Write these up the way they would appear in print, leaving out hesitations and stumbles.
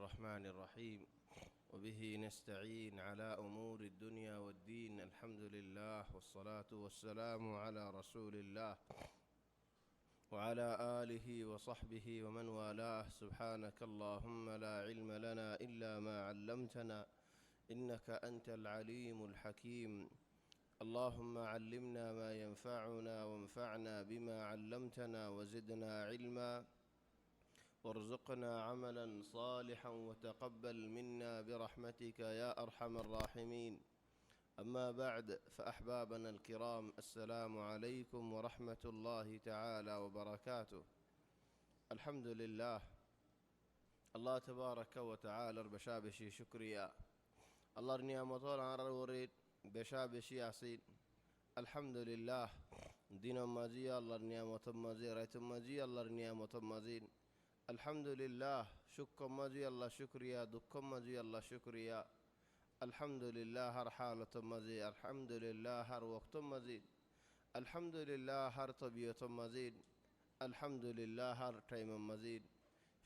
الرحمن الرحيم وبه نستعين على أمور الدنيا والدين. الحمد لله والصلاة والسلام على رسول الله وعلى آله وصحبه ومن والاه. سبحانك اللهم لا علم لنا إلا ما علمتنا إنك أنت العليم الحكيم. اللهم علمنا ما ينفعنا وانفعنا بما علمتنا وزدنا علما وارزقنا عملا صالحا وتقبل منا برحمتك يا أرحم الراحمين. أما بعد، فأحبابنا الكرام، السلام عليكم ورحمة الله تعالى وبركاته. الحمد لله الله تبارك وتعالى بشابشي شكريا الله نعمة على وريد بشابشي عصيد. الحمد لله دين مزي الله نعمة مزي ريت مزي الله نعمة مزين. الحمد لله شكر مزي الله شكريا دكم مزي الله شكريا. الحمد لله هر حالة مزيد، الحمد لله هر وقت مزيد، الحمد لله هر طبيعة مزيد، الحمد لله هر تيم مزيد.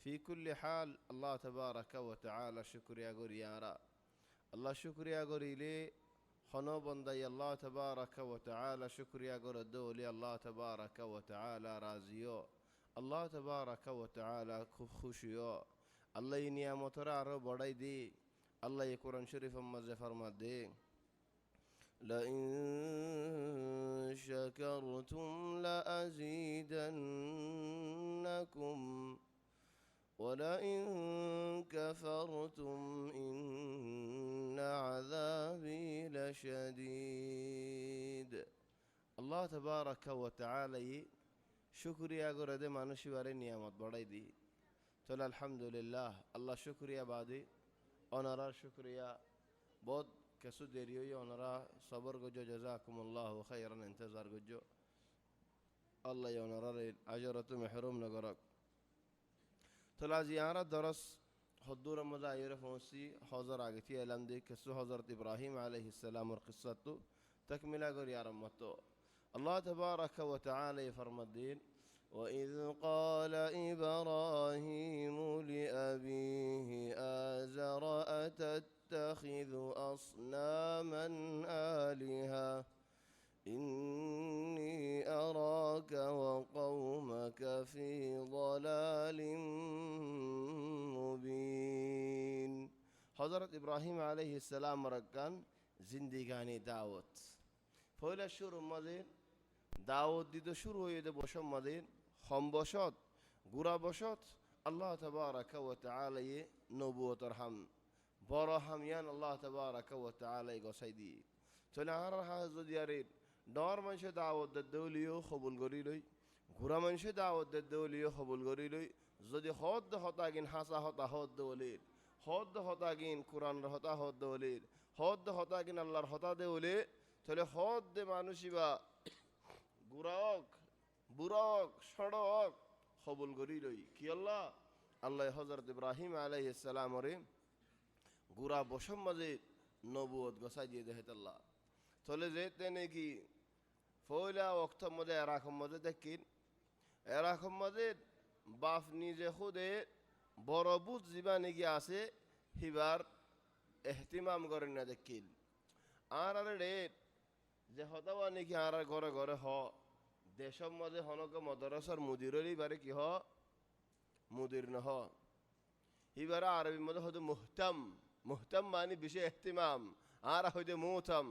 في كل حال الله تبارك وتعالى شكريا غريارا الله شكريا غري لي خنو بندي الله تبارك وتعالى شكريا غردولي الله تبارك وتعالى رازيو الله تبارك وتعالى خوشيو الله نعمة را بڑائی دی. الله قرآن شريف مزه فرماده لئن شكرتم لأزيدنكم ولئن كفرتم إن عذابي لشديد. الله تبارك وتعالى شكريا قرد مانوشي باري نعمت بڑائی دی. تول الحمد لله الله شكريا بعدي অনারা শুকরিয়া বহুত কিছু দেরি হয়ে অনারা সবর গজো জাযাকুমুল্লাহু খাইরান ইন্তজার গজো আল্লাহ অনারার আজরাত মাহরুম নগরক। তোলা জিয়ারা দরস হদ্দুর মজা আইরে ফৌসি হজর আগতি এলাম দে কিছু হযরত ইব্রাহিম আলাইহিস সালামের কিসসাতু তাকমিলা করি আরম্ভত। আল্লাহ তাবারাকা ওয়া তাআলা ফরমাদ্দিন وإذ قال إبراهيم لأبيه آزر أتتخذ أصناما آلهة إني أراك وقومك في ضلال مبين. حضرت إبراهيم عليه السلام ركان زندگاني دعوت فولا الشور مدين দাওয়াত দিতে শুরু হয়ে দে বসম মাদের হম বসত গুড়া বসত আল্লাহ তাবারাকা ওয়া তাআলা নবুয়তর হাম বড় হামিয়ান আল্লাহ তাবারাকা ওয়া তাআলা গসাই দি চলে আর যদি আরে ডর মানুষে দাওয়াত দৌলিও কবুল করি লই গুড়া মানুষে দাওয়াত দৌলিও কবুল করি লই যদি হদ হতাগিন হাসা হতা হদ দৌলির হদ হতাগিন কোরআন হতা হদ দৌলির হদ হতাগিন আল্লাহর হতা দেউলে চলে হদ দে মানুষিবা গুরাক বুরাক সড়ক কবুল করি লই কি আল্লাহ আল্লাহ হযরত ইব্রাহিম আলাইহিস সালামরে গুরা বসম মাঝে নবুয়ত গসাই দিয়ে দেহে আল্লাহ চলে যেতে নাকি ফয়লা ওয়াক্ত মধ্যে এরকম মধ্যে দেখিন এরকম মধ্যে বাপ নিজে খুদে বড় বুঝ জীবানে কি আছে হিবার এহতিমাম করেন না দেখিন আর রে যে হতাওয়া নাকি আর ঘরে ঘরে হ দেশের মধ্যে হনক মদরসার মুদিরেরই বারে কি হ মুদির নহ এবারে আরবি মধ্যে হয়তো মুহতাম মুহতাম মানে বিশেষ এহতিমাম আর হয়তো মুহতাম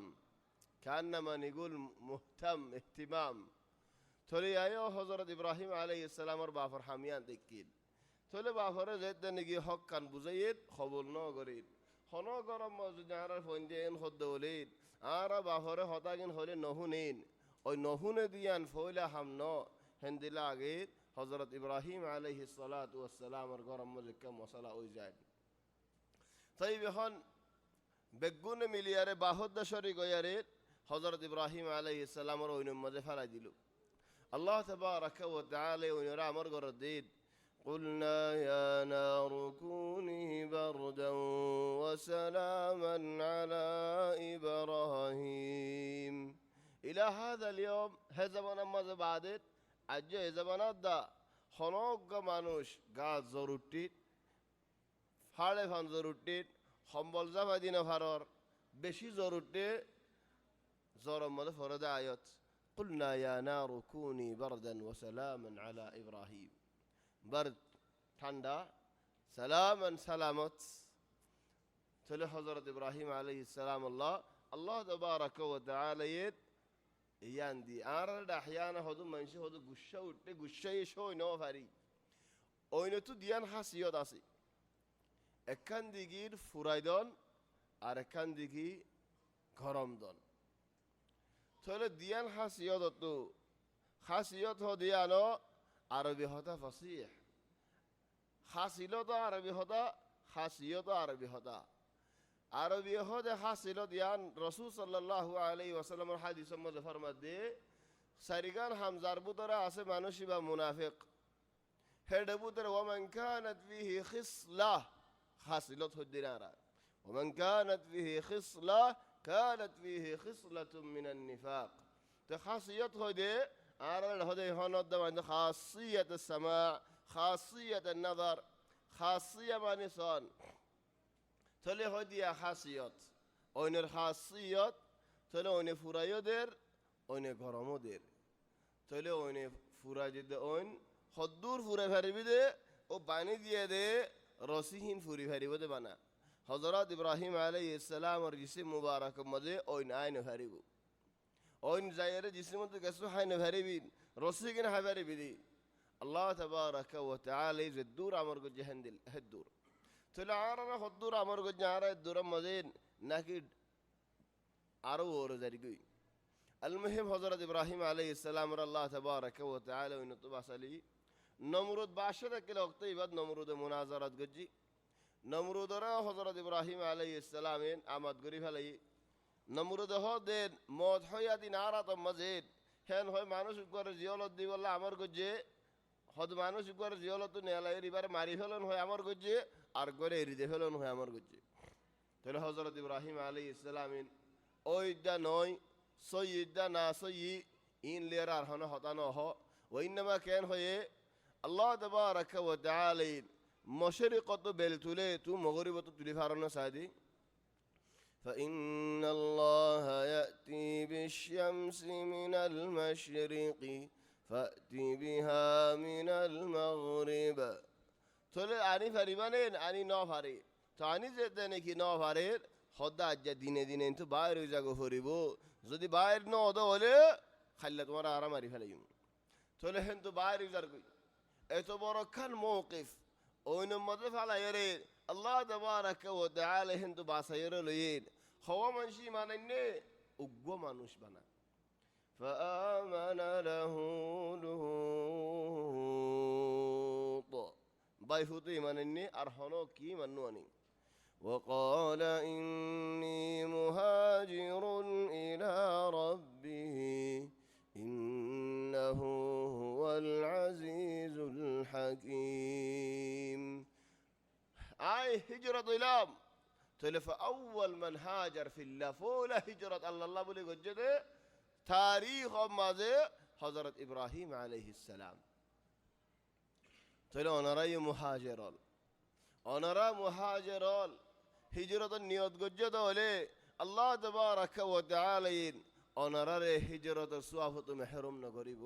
কান্না মানে গুল মুহতাম এহতিমাম চলে আয়ো হযরত ইব্রাহিম আলাইহিস সালামের বাফর হামিয়ান দেখিল চলে বাফরে যেতে নাকি হক কান বুঝাইত খবর ন করিত হন গরম মজুদ আর ফোন দেন হদ দৌলিত আর বাফরে হতাগিন হলে নহুনিন ওই নহুনে দিয়ান ফয়লা হাম ন হেন্দিলা আগে হযরত ইব্রাহিম আলাইহিস সালাতু ওয়াস সালামের গরম মজুদ কা মশলা হই যায় তাই এখন বেগুনে মিলিয়ারে বাহদ্দা শরী গয়ারে হযরত ইব্রাহিম আলাইহিস সালামের ওই মজে ফেলাই দিল আল্লাহ তাবারাকা ওয়া তাআলা ওইরা আমার ঘর দিত قلنا يا نار كوني بردا وسلاما على إبراهيم إلى هذا اليوم هزبنا ماذا بعدت أجل هزبنا دا خنوق مانوش قاد زروتي হাড়ে ফান জরুরটির সম্বল জামা দিন ভারর বেশি জরুরটে জরম মধ্যে ফরদে আয়ত قلنا يا نار كوني بردا وسلاما على إبراهيم برد ঠান্ডা সালামান সালামত চলে হযরত ইব্রাহিম আলাইহিস সালাম আল্লাহ তাবারাকা ওয়া তাআলা ইয়ান দি আর আহয়ানা হদু মানসি হদু গুচ্ছা উঠতে গুচ্ছাই শোয় ন ভারি ওইনে তো দিয়ান হাসিয়ত আছে একখান দিগির ফুরাইদন আর একখান দিগি গরম দন তাহলে দিয়ান হাসিয়ত তো হাসিয়ত হ দিয়ানো আরবি হতা ফসিহ হাসিলত আরবি হতা হাসিয়ত আরবি হতা আরবি হদে হাসিলত ইয়ান রাসূল সাল্লাল্লাহু আলাইহি ওয়াসাল্লামের হাদিসের মধ্যে ফরমাত দে সারিগান হামজার বুতরা আছে মানুষই বা মুনাফিক হেড বুতরা ওমান কানাত ফিহি খিসলাহ হাসিলত হদিনারা ওমান কানাত ফিহি খিসলাহ কানাত ফিহি খিসলাতুম মিনান নিফাক তো হাসিয়ত হদে আর হদে হনদ মানে খাসিয়াত সামা খাসিয়াত নাযার খাসিয়া মানে সন তাহলে হয় দিয়া খাসিয়ত অন্যের খাসিয়ত তাহলে অন্য ফুরাইওদের অন্য গরমোদের তাহলে অন্য ফুরাই যদি অন হদ্দুর ফুরাই ফারিবি দে ও বানি দিয়ে দে রসিহীন ফুরি ফারিব দে বানা হযরত ইব্রাহিম আলাইহিস সালামের জিসিম মুবারক মধ্যে অন আইন ফারিব অন যাইরে জিসিম মধ্যে গেছো হাইন ফারিবি রসিহীন হাফারিবি দি আল্লাহ তাবারাকা ওয়া তাআলা যদুর আমর গো জাহান্দিল হাদুর তাহলে আর হদ্দুর আমর গো জারা দূর মজিন নাকি আরো ওর জারিগুই المهم হযরত ইব্রাহিম আলাইহিস সালাম আল্লাহ তাবারাকা ওয়া তাআলা উন্নত বাসালি নমরুদ বাদশা কে ওয়াক্ত ইবাদ নমরুদ মুনাজারাত গজি নমরুদরা হযরত ইব্রাহিম আলাইহিস সালামের আমদ গরি ফেলাই নমরুদ হদেন মদ হয়াদিন আরাত মজিদ হেন হয় মানুষ করে জিয়লত দি বললা আমর গজে হদ মানুষ করে জিয়লত নেলাই এবারে মারি ফেলন হয় আমর গজে আর করে এরিদে ফেলন হয় আমর গজে তাহলে হযরত ইব্রাহিম আলাইহিস সালামের ওইদা নয় সৈয়দা না সৈয়ি ইন লের আর হন হতানো হ ওইনামা কেন হয়ে আল্লাহ তাবারাকা ওয়া তাআলা মশরিকত বেল তুলে তু মগরিবত তুলি ফারানো সাদি فإن الله يأتي بالشمس من المشرق فأتي بها من المغرب تولي أني فريبانين أني نوفاري تاني زدني كي نوفاري خدا أجا دينه دينه انتو باير ويجاگو فريبو যদি বাইর ন ওদো হলে খাইলে তোমার আরাম মারি ফেলাইম তাহলে হেন্তু বাইর উজারগুই এত বড় খান মৌকিফ ওইন মধ্যে ফেলাইরে আল্লাহ তাবারাকা ওয়া তাআলা হেন্তু বাসাইরে লইন হওয়া মানুষ মানেননে উগ্র মানুষ বানা فآمن له لوط বাইফুতে মানেননে আর হনো কি মান্নু আনি وقال إني مهاجر إلى ربه إنه هو العزيز الحكيم أي هجرة إلام تلف أول من هاجر في الله فولا هجرة الله بلي قجد تاريخ ماذا حضرت إبراهيم عليه السلام تلو أنا رأي مهاجرون أنا رأي مهاجرون হিজরত নিয়ত গজ্জত হলে আল্লাহ তাবারাকা ওয়া তাআলা অনারে হিজরত সুয়াফত মেহরুম ন করিব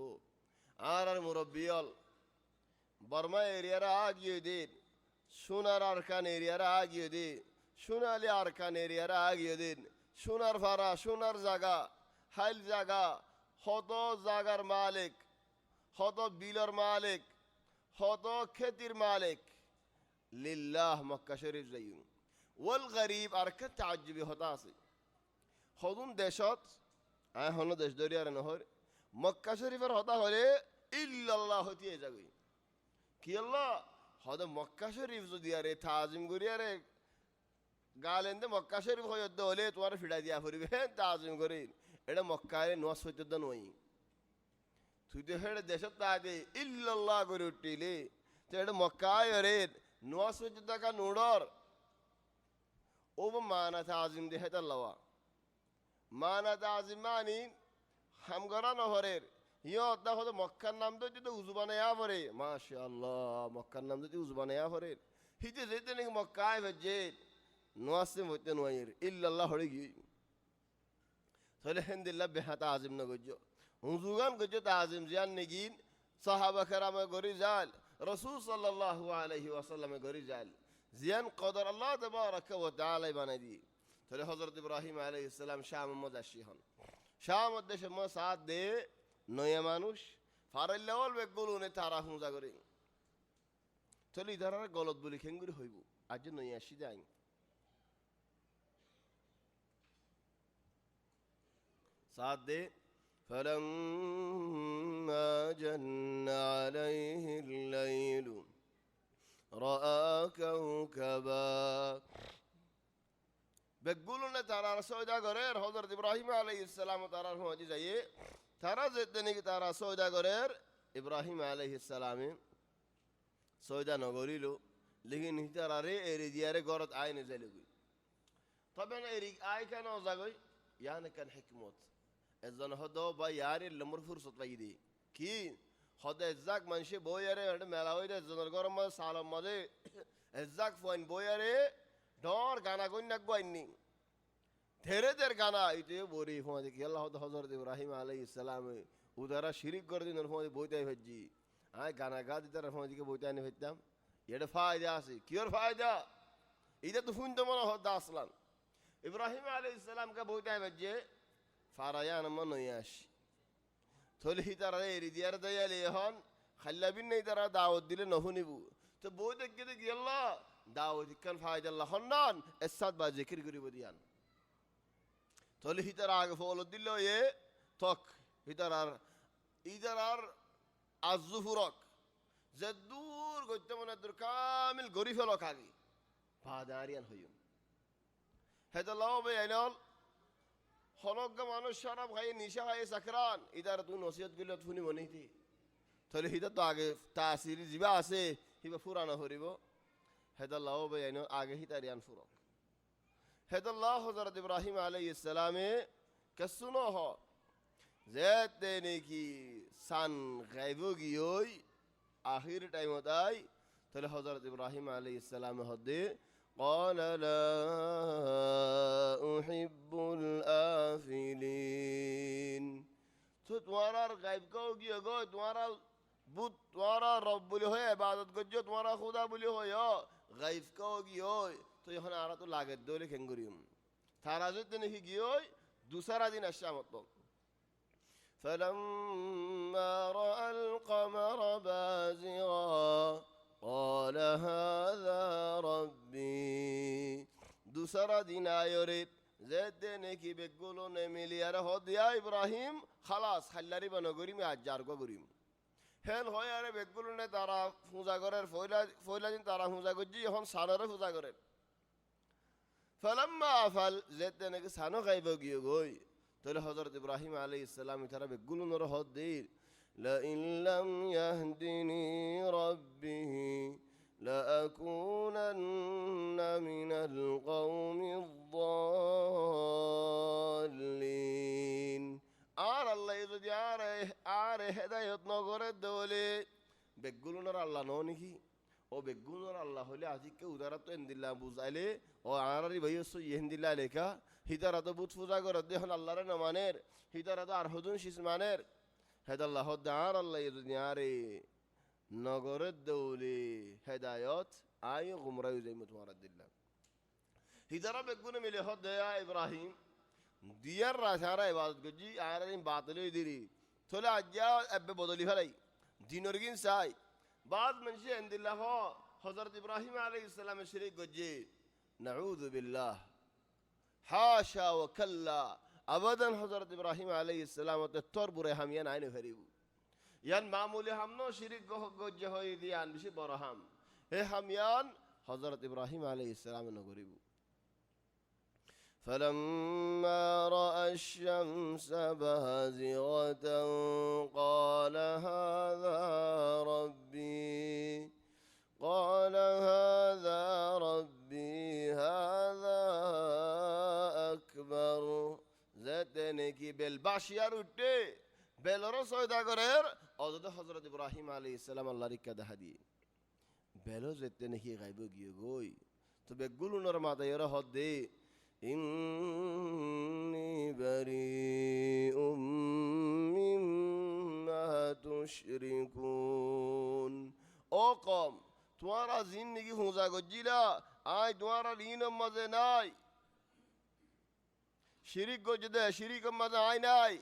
আর মুরব্বিয়ল বর্মা এরিয়ার আগিয়ে দিন সোনার আরকান এরিয়ার আগিয়ে দিন সোনালি আরকান এরিয়ার আগিয়ে দিন সোনার ভাড়া সোনার জায়গা হাইল জায়গা হত জাগার মালিক হত বিলর মালিক হত খেতির মালিক লিল্লাহ মক্কা শরীফ যাইন والغريب أركت تعجبي هتاسي خذون دشات هنو دش دوريار نهار مكة شريف هتا هله إلا الله هتيه جاوي كي الله هذا مكة شريف زودياره تعظيم غورياره قالنده مكة شريف هو يد هله توار فيدا ديا فريبه تعظيم غورين إذا مكة نواس فتدا نوعي تودي هذا دشات تاعي إلا الله غوريوتيله تهذا مكة يرين نواس فتدا كنودار او مانا تعظیم ده الله مانا تعظیم مانی همگرا نهریر یا تا خود مکان نام دادی تو زبان یا فره ماشاءالله مکان نام دادی زبان یا فره হিতে যেতে নাকি মক্কায় ভেজে নোয়াসে মইতে নোয়াইর ইল্লাল্লাহ হড়ে গিয়ে তাহলে হেন্দিল্লাহ বেহাতা আজিম না গজ্জ হুজুগান গজ্জ তা আজিম জিয়ান নেগিন সাহাবা কেরামে গরি জাল রসুল সাল্লাল্লাহু আলাইহি ওয়াসাল্লামে গরি জাল জিয়ান কদর আল্লাহ তাবারাকা ওয়া তাআলা বানাই দি তাহলে হযরত ইব্রাহিম আলাইহিস সালাম শাম মজাশি হন শাম দেশে ম সাথ দে নয়া মানুষ ফারাল্লাওল বেগুলুনে তারা হুজা করে তাহলে ইদার গলত বলি খেঙ্গুরি হইব আজ নয়া আসি যাই সাথ দে فلما جن عليه الليل رأى كوكبا بقولون ترى سودا غير حضرت إبراهيم عليه السلام ترى هو جزايه ترى زدني ترى سودا غير إبراهيم عليه السلام سودا نغوريلو लेकिन हितारा रे एरी दियारे गरत आय ने जलेगु तबेन एरी आय केन जागय याने कन हिकमत এজন হদ বা ইয়ার লমর ফুরসত পাইদি কি হদ এজাক মানুষে বইয়ারে মেলা হইতে এজনের গরম সালম মাঝে এজাক ফোন বইয়ারে ডর গানা গন্যাক বাইনি ধেরে দের গানা ইতে বরি ফোন দেখি আল্লাহ হযরত ইব্রাহিম আলাইহিস সালাম উদারা শিরিক করে দিন ফোন বইতাই ভজি আয় গানা গা দিতার ফোন দিকে বইতাই নে হইতাম এর ফায়দা আছে কির ফায়দা এটা তো ফুন তো মনে হদ আসলাম ইব্রাহিম আলাইহিস সালাম কা বইতাই ভজি ফারায়ান মনয়াশ থলি হিতারা এরি দিয়ার দয়ালে হন খাল্লাবিন নাই তারা দাওয়াত দিলে নহনিবু তো বই দেখে দেখি আল্লাহ দাওয়াত কান ফায়দা আল্লাহ হন্নান এসাদ বা জিকির করিব দিয়ান থলি হিতারা আগে ফল দিল এ তক হিতারার ইদারার আজুফুরক যে দূর গইতে মনে দূর কামিল গরি ফেল খাগি বাদারিয়ান হইম হেদাল্লাহ বে আইনাল হলগ্য মানুষ শরাব খাই নিশা খাই সাকরান ইদার তুই নসিহত গুলো শুনি মনে থি তাহলে হিদা তো আগে তাসির জিবা আছে হিবা ফুরানো হরিব হেদাল্লাহ বেআইন আগে হিতারিয়ান ফুরক হেদাল্লাহ হযরত ইব্রাহিম আলাইহিস সালামে কসুনো হ যেতে নেকি সান গায়ব গিয়ই আখির টাইম তাই তাহলে হযরত ইব্রাহিম আলাইহিস সালাম হদে قال لا أحب الآفلين تو تمہارا غائب کہو گی گو تمہارا بت تمہارا رب بولی ہوئے عبادت گجو تمہارا خدا بولی ہوئے غائب کہو گی ہوئے تو یہاں آرہ تو لاغت دولے کھنگریم تھارا زد نہیں گی ہوئے دوسرا دن اشیاء فلما رأى القمر بازغا قال هذا ربي دوسرا دن آيوريت زد نکی بگولو نمیلیار هد یا ابراهیم خلاص خلاری بنگوری می اجار کو گوریم هل هایاره بگولو نه تارا فوزا کرر فویلا دین تارا فوزا کجی هم سانره فوزا کرر فلما افعل زد نکی سانو غیب گیو گوی تله حضرت ابراهیم علیه السلام تارا بگولو نور هد دیر لئن لم يهدني ربه لأكونن من القوم الضالين আর আল্লাহ যদি আর হেদায়েত নগরের দলে বেগুলুনার আল্লাহ ন নাকি ও বেগুলুনার আল্লাহ হলে আজিকে উদারা তো এন্দিল্লা বুঝাইলে ও আরারি ভাইয়স ইহেন্দিল্লা লেখা হিতারা তো বুত পূজা করে দেখুন আল্লাহরে না মানের হিতারা তো আর হদুন শিস মানের হেদাল্লাহ আর আল্লাহ যদি আরে নগরের দৌলে হেদায়ত আয় গুমরাই যাইমু তোমার দিল্লা হিদারা বেগুনে মিলে হদ দেয়া ইব্রাহিম দিয়ার রাসারা ইবাদত গজি আয়ারিন বাতলে দিরি থলে আজ্জা আব্বে বদলি ফেলাই দিনরগিন সাই বাদ মানুষে এন্দিল্লাহ হযরত ইব্রাহিম আলাইহিস সালামের শিরিক গজি নাউযু বিল্লাহ হাশা ওয়া কাল্লা আবাদান হযরত ইব্রাহিম আলাইহিস সালাম তে তরবুরে হামিয়ান আইনে ফেরিবু ইয়ান মামুলি হামনো শিরিক গজ্জে হই দিয়ান বেশি বড় হাম হে হামিয়ান হযরত ইব্রাহিম আলাইহিস সালাম নগরিবু فلما رأى الشمس بازغة قال هذا ربي هذا أكبر زتني كي بالباشيار وتي বেলরো সয়দা করের অযথা হযরত ইব্রাহিম আলাইহিস সালাম আল্লাহর কাছে হাদি বেলো যেতে নাকি গাইব গিয়ে গই তো বেগুলোর মাথায় ওরা হদ দে ইন্নি বারিউম মিম্মা তুশরিকুন ও কম তোমারা জিন্দেগি হুঁজা গজিলা আয় তোমারা ঋণের মাঝে নাই শিরিক গজে দে শিরিকের মাঝে আয় নাই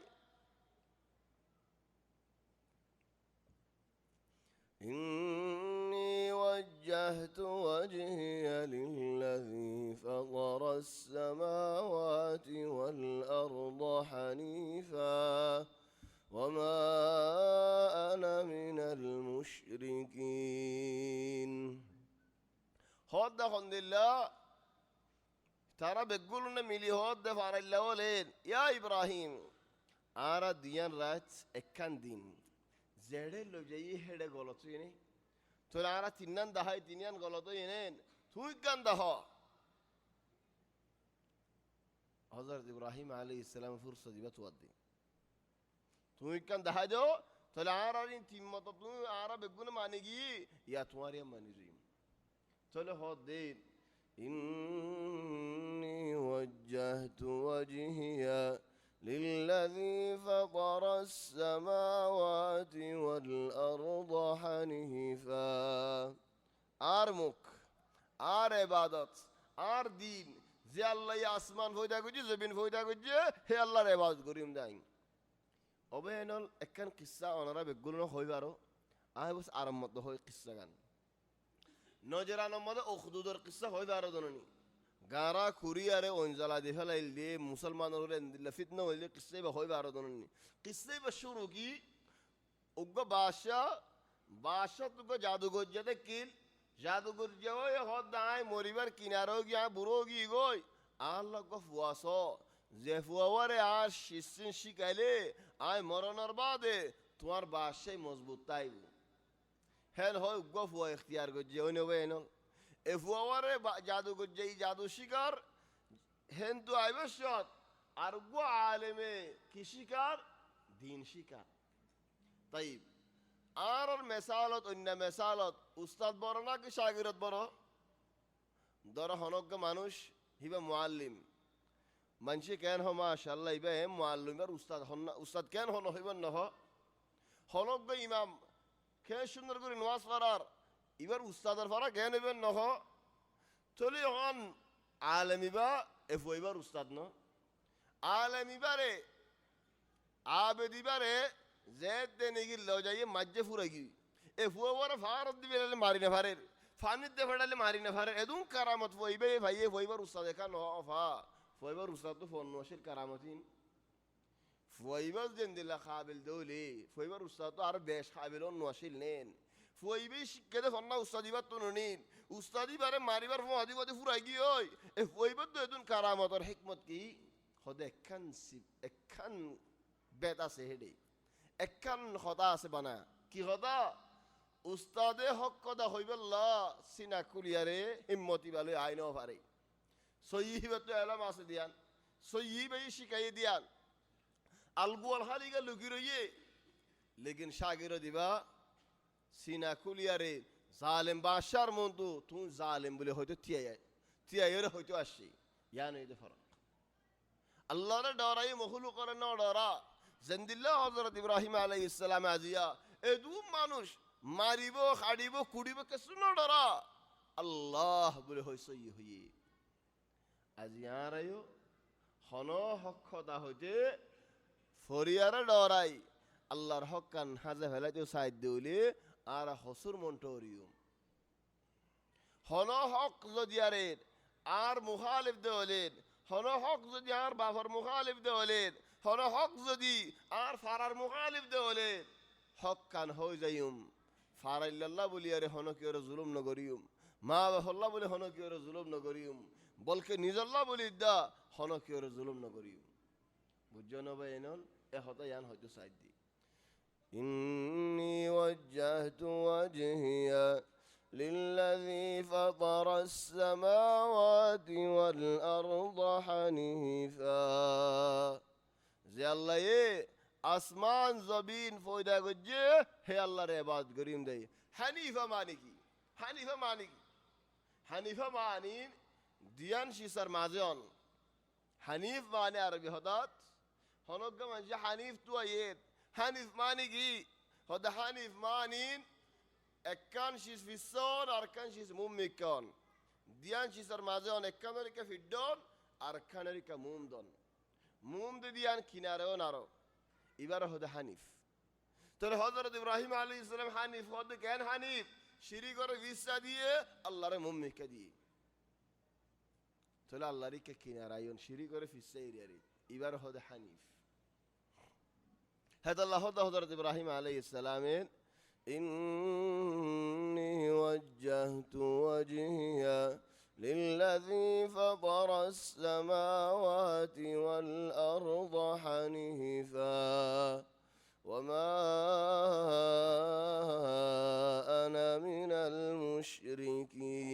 إني وجهت وجهي للذي فطر السماوات والأرض حنيفا وما أنا من المشركين هذا الحمد لله ترى بيقولون ملي هذا فار الله ولين يا إبراهيم أرى ديان رات أكان دين زهره لو جاي هذا غلط يعني ترى أرى تنين دهاي تنين غلط يعني توي كان دها حضرت إبراهيم عليه السلام فرصة دي بتودي توي كان دها جو ترى أرى تيم ما تبلون أرى بيقولون ما نيجي يا تواري ما نيجي ترى هذا إني وجهت وجهي للذي فطر السماوات والأرض حنيفا أرمك عبادت دين زي الله ياسمان فويدا كوجي زبين فويدا كوجي هي الله عبادت كريم داين أبينال أكن قصة أنا بقولنا خوي بارو بس أرمت ده خوي قصة كان نجارنا ماذا أخدودر قصة خوي بارو دونني গারা কুরিয়ারে অঞ্জলা দি ফেলাইল দিয়ে মুসলমানের লফিতনা হইলে কিসে বা হই বারো দননি কিসে বা শুরু কি উগ্র বাদশা তুগো জাদুঘর যেতে কিল জাদুঘর যাওই হদ দাই মরিবার কিনারো গিয়া বুড়ো গি গই আল্লাহ গো ফুয়াস যে ফুয়ারে আর শিসিন শিকাইলে আয় মরণের বাদে তোমার বাদশাই মজবুত তাইব হেন হয় উগ্র ফুয়া ইখতিয়ার গজ্জে ওই নেবে এনল এফুয়ারে জাদু গজ্জে জাদু শিকার হেন্তু আইবশত আর গো আলেমে কি শিকার দিন শিকার তাই আর মেসালত অন্য মেসালত উস্তাদ বড় না কি শাগিরত বড় দর হনজ্ঞ মানুষ হিবা মুআল্লিম মানসি কেন হ মাশাআল্লাহ ইবা হে মুআল্লিমের উস্তাদ হন না উস্তাদ কেন হন হইবেন নহ হনজ্ঞ ইমাম কে সুন্দর করে নামাজ পড়ার এবার উস্তাদের ফারা জ্ঞান হইবেন নহ চলি হন আলেমিবা এফইবার উস্তাদ ন আলেমিবারে আবেদিবারে জেদ দে নেগি লও যাইয়ে মাজ্জে ফুরাই গি এফুয়ারে ফারত দিবে মারি না ফারের ফানিত দে ফেডালে মারি না ফারের এদুন কারামত ফইবে ভাইয়ে ফইবার উস্তাদ একা ন ফা ফইবার উস্তাদ তো ফন নশির কারামতিন ফইবার দেন দিলা কাবিল দৌলি ফইবার উস্তাদ তো আর বেশ কাবিল নশিল নেন ফইবে শিক্ষা দে ফন্না উস্তাদিবার তো ননিন উস্তাদিবারে মারিবার ফো আদিবাদী ফুরাই গি ওই এ ফইবার তো এদুন কারামতর হিকমত কি হদে একখান বেদ আছে হেডে একখান খদা আছে বানা কি খদা উস্তাদে হক কদা হইবেল্লা সিনা কুলিয়ারে হিম্মতি বালে আইন পারে সহিহিবে তো এলাম আছে দিয়ান সহিহিবে শিখাইয়ে দিয়ান আলগুয়াল হালিগা লুকি রইয়ে লেকিন শাগির দিবা সিনা কুলিয়ারে জালেম বাদশার মন্তু তুমি জালেম বলে হয়তো তিয়াইরে হয়তো আসছি ইয়ান এই ফরক আল্লাহরে ডরাই মখলুক করে না ডরা জেন্দিল্লাহ হযরত ইব্রাহিম আলাইহিস সালাম আজিয়া এদু মানুষ মারিব খাড়িব কুড়িব কিছু না ডরা আল্লাহ বলে হইছে হইয়ে আজিয়ারায়ো হন হক খদা হইতে ফরিয়ারে ডরাই আল্লাহর হক কান হাজে ফেলাইতে সাইদ দিউলি আর হসুর মন্টরিয়ম হন হক যদি আর মুখালিফ দেওলেন হন হক যদি আর বাফর মুখালিফ দেওলেন হন হক যদি আর ফারার মুখালিফ দেওলেন হক কান হই যাইম ফারাইল্লাহ বলি আরে হন কি ওরে জুলুম নগরিয়ম মা বাহল্লাহ বলে হন কি ওরে জুলুম নগরিয়ম বলকে নিজল্লাহ বলি দা হন কি ওরে জুলুম নগরিয়ম বুঝছো না ভাই এনল এ হতা ইয়ান হয়তো সাইদ দি إني وجهت وجهي للذي فطر السماوات والأرض حنيفا زي الله আসমান জবিন ফয়দা গজ্জে হে আল্লাহর ইবাদত করিম দেই হানিফা মানে কি হানিফা মানি কি? হানিফা মানি দিয়ান শিসার মাজন। হানিফ মানে আরবি হদাত হনজ্ঞ মানুষ হানিফ তু আয়েত। হানিফ মানি কি? হদা হানিফ মানিন একখান শিস ফিসন আর খান শিস মুমিকন। দিয়ান শিসার মাজন একখানেরিকা ফিডন আর খানেরিকা মুমদন। মুমদে দিয়ান কিনারেও নারো। এবার হদা হানিফ। তাহলে হযরত ইব্রাহিম আলাইহিস সালাম হানিফ হদে কেন হানিফ? শিরিক করে ভিসা দিয়ে আল্লাহরে মুমিকা দিয়ে। তাহলে আল্লাহরিকে কিনারায়ন শিরিক করে ফিসা এরিয়ারে। এবার হদে হানিফ। هذا الله حضرت إبراهيم عليه السلام إني وجهت وجهي للذي فطر السماوات والأرض حنيفا وما أنا من المشركين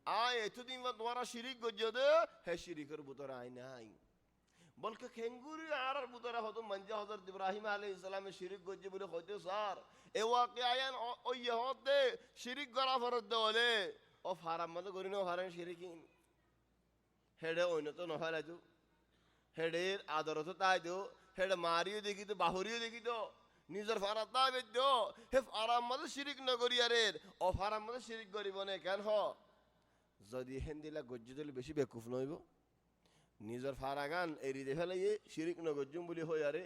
آية تدين ودوارا شريك جده هي شريك ربطر عيناي বলকে খেঙ্গুরি আর বুতরা হতো মঞ্জা হযরত ইব্রাহিম আলাইহিস সালামের শিরিক গজ্জে বলে হইতে স্যার এ ওয়াকিয়ান ওই হতে শিরিক করা ফরজ দলে ও ফারাম মত করিনো ফারাম শিরিকিন হেডে ওইন তো নহালা তো হেডের আদরত তাই দো হেডে মারিও দেখি তো বাহুরিও দেখি তো নিজের ফারাত না বেদ্য হে ফারাম মত শিরিক ন করি আরে ও ফারাম মত শিরিক করিব না কেন হ যদি হেন্দিলা গজ্জে দলে বেশি বেকুফ নইব নিজের ফারাগান এরিদে ফেলাইয়ে শিরিক নগজ্জুম বলি হই আরে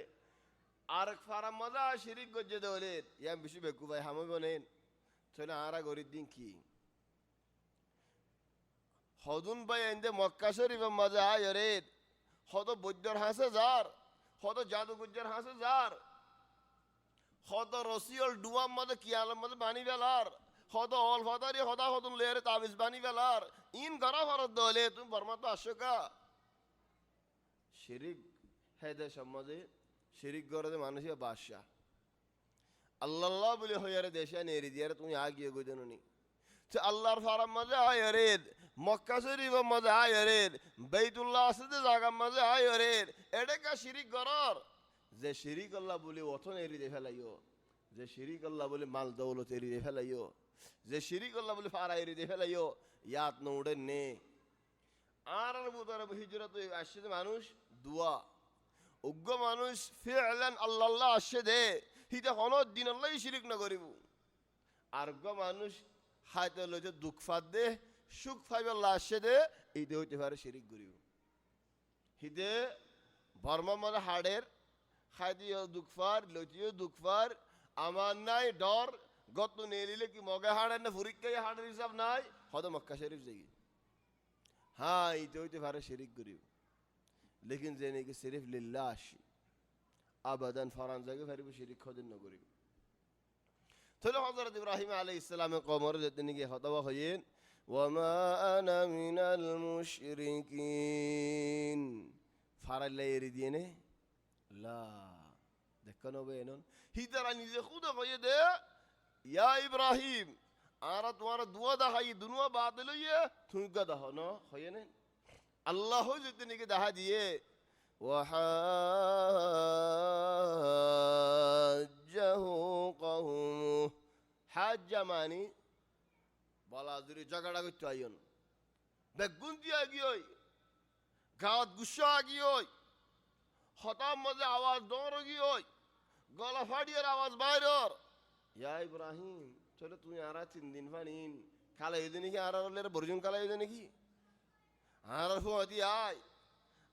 আর ফারা মজা শিরিক গজ্জে দেওয়ালে ইয়াম বেশি বেকু ভাই হামই বনেন তাহলে আরা গরিব দিন কি হদুন ভাই এন্দে মক্কা শরীফ মজা আয় রে হদ বৈদ্যর হাসে যার হদ জাদুগুজ্জার হাসে যার হদ রসিয়ল ডুয়াম মধ্যে কিয়ালের মধ্যে বানি বেলার হদ অল ফদারি হদা হদুন লেয়ারে তাবিজ বানি বেলার ইন গরা ফরত দলে তুমি বর্মা তো আশোকা শিরিক হেদে সমাজে শিরিক গড়ে মানুষের বাদশা আল্লাহ বলে হইয়ারে দেশে নেড়ি দিয়ে তুমি আগিয়ে গোজনি আল্লাহর ফারাম মাঝে আয়রে মক্কা শরীফ মাঝে আয়রে বাইতুল্লাহ আসতে জায়গা মাঝে আয়রে এটা কা শিরিক গড়র যে শিরিক আল্লাহ বলে অথন এড়ি দিয়ে ফেলাইও যে শিরিক আল্লাহ বলে মাল দৌলত এড়ি দিয়ে ফেলাইও যে শিরিক আল্লাহ বলে ফারা এড়ি দিয়ে ফেলাইও ইয়াত নৌড়ে নে আর বুতার হিজরত আসছে মানুষ দুয়া উগ্র মানুষ ফিরলেন আল্লাহ আসছে দে হিতে হনদ দিন আল্লাহ শিরিক না করিব আর মানুষ হাইতে লইতে দুঃখ ফাদ দে সুখ ফাইবে আল্লাহ আসছে দে এই দে হইতে পারে শিরিক করিব হিতে বর্মা মানে হাড়ের খাইতেও দুঃখ ফার লইতেও দুঃখ ফার আমার নাই ডর গত নেলিলে কি মগে হাড়ের না ফুরিকাই হাড়ের হিসাব নাই হয়তো মক্কা শরীফ যাই हाँ ये तो फारे शरीक करियो लेकिन जेने के सिर्फ लिल्लाह आशी अबदन फरान जाके फिर भी शरीक खुद न करियो तो लो हज़रत इब्राहिम अलैहिस्सलाम कौमर जितने के खतवा खयेन वमा अना मिनल मुशरिकीन फारा ले रिदिए ने ला देखनो बेनन ही तरह निजे खुद खये दे या इब्राहिम आरा तुम्हारा दुआ दहा ये दुनिया बादल ये तुम का दहा ना है ना अल्लाह हो जितने के दहा दिए वहाजहु कहूमु हाज मानी बालादुरी झगड़ा करते आयन बेगुंती आ गई होई गाँव गुस्सा आ गई होई हताम मजे आवाज डोर गई होई गला फाड़ियर आवाज बाहर या इब्राहिम चलो तुम आरा 3 दिन फानीन काला ये नहीं कि आरा ले बर्जुन काला ये नहीं कि आरा फुआती आय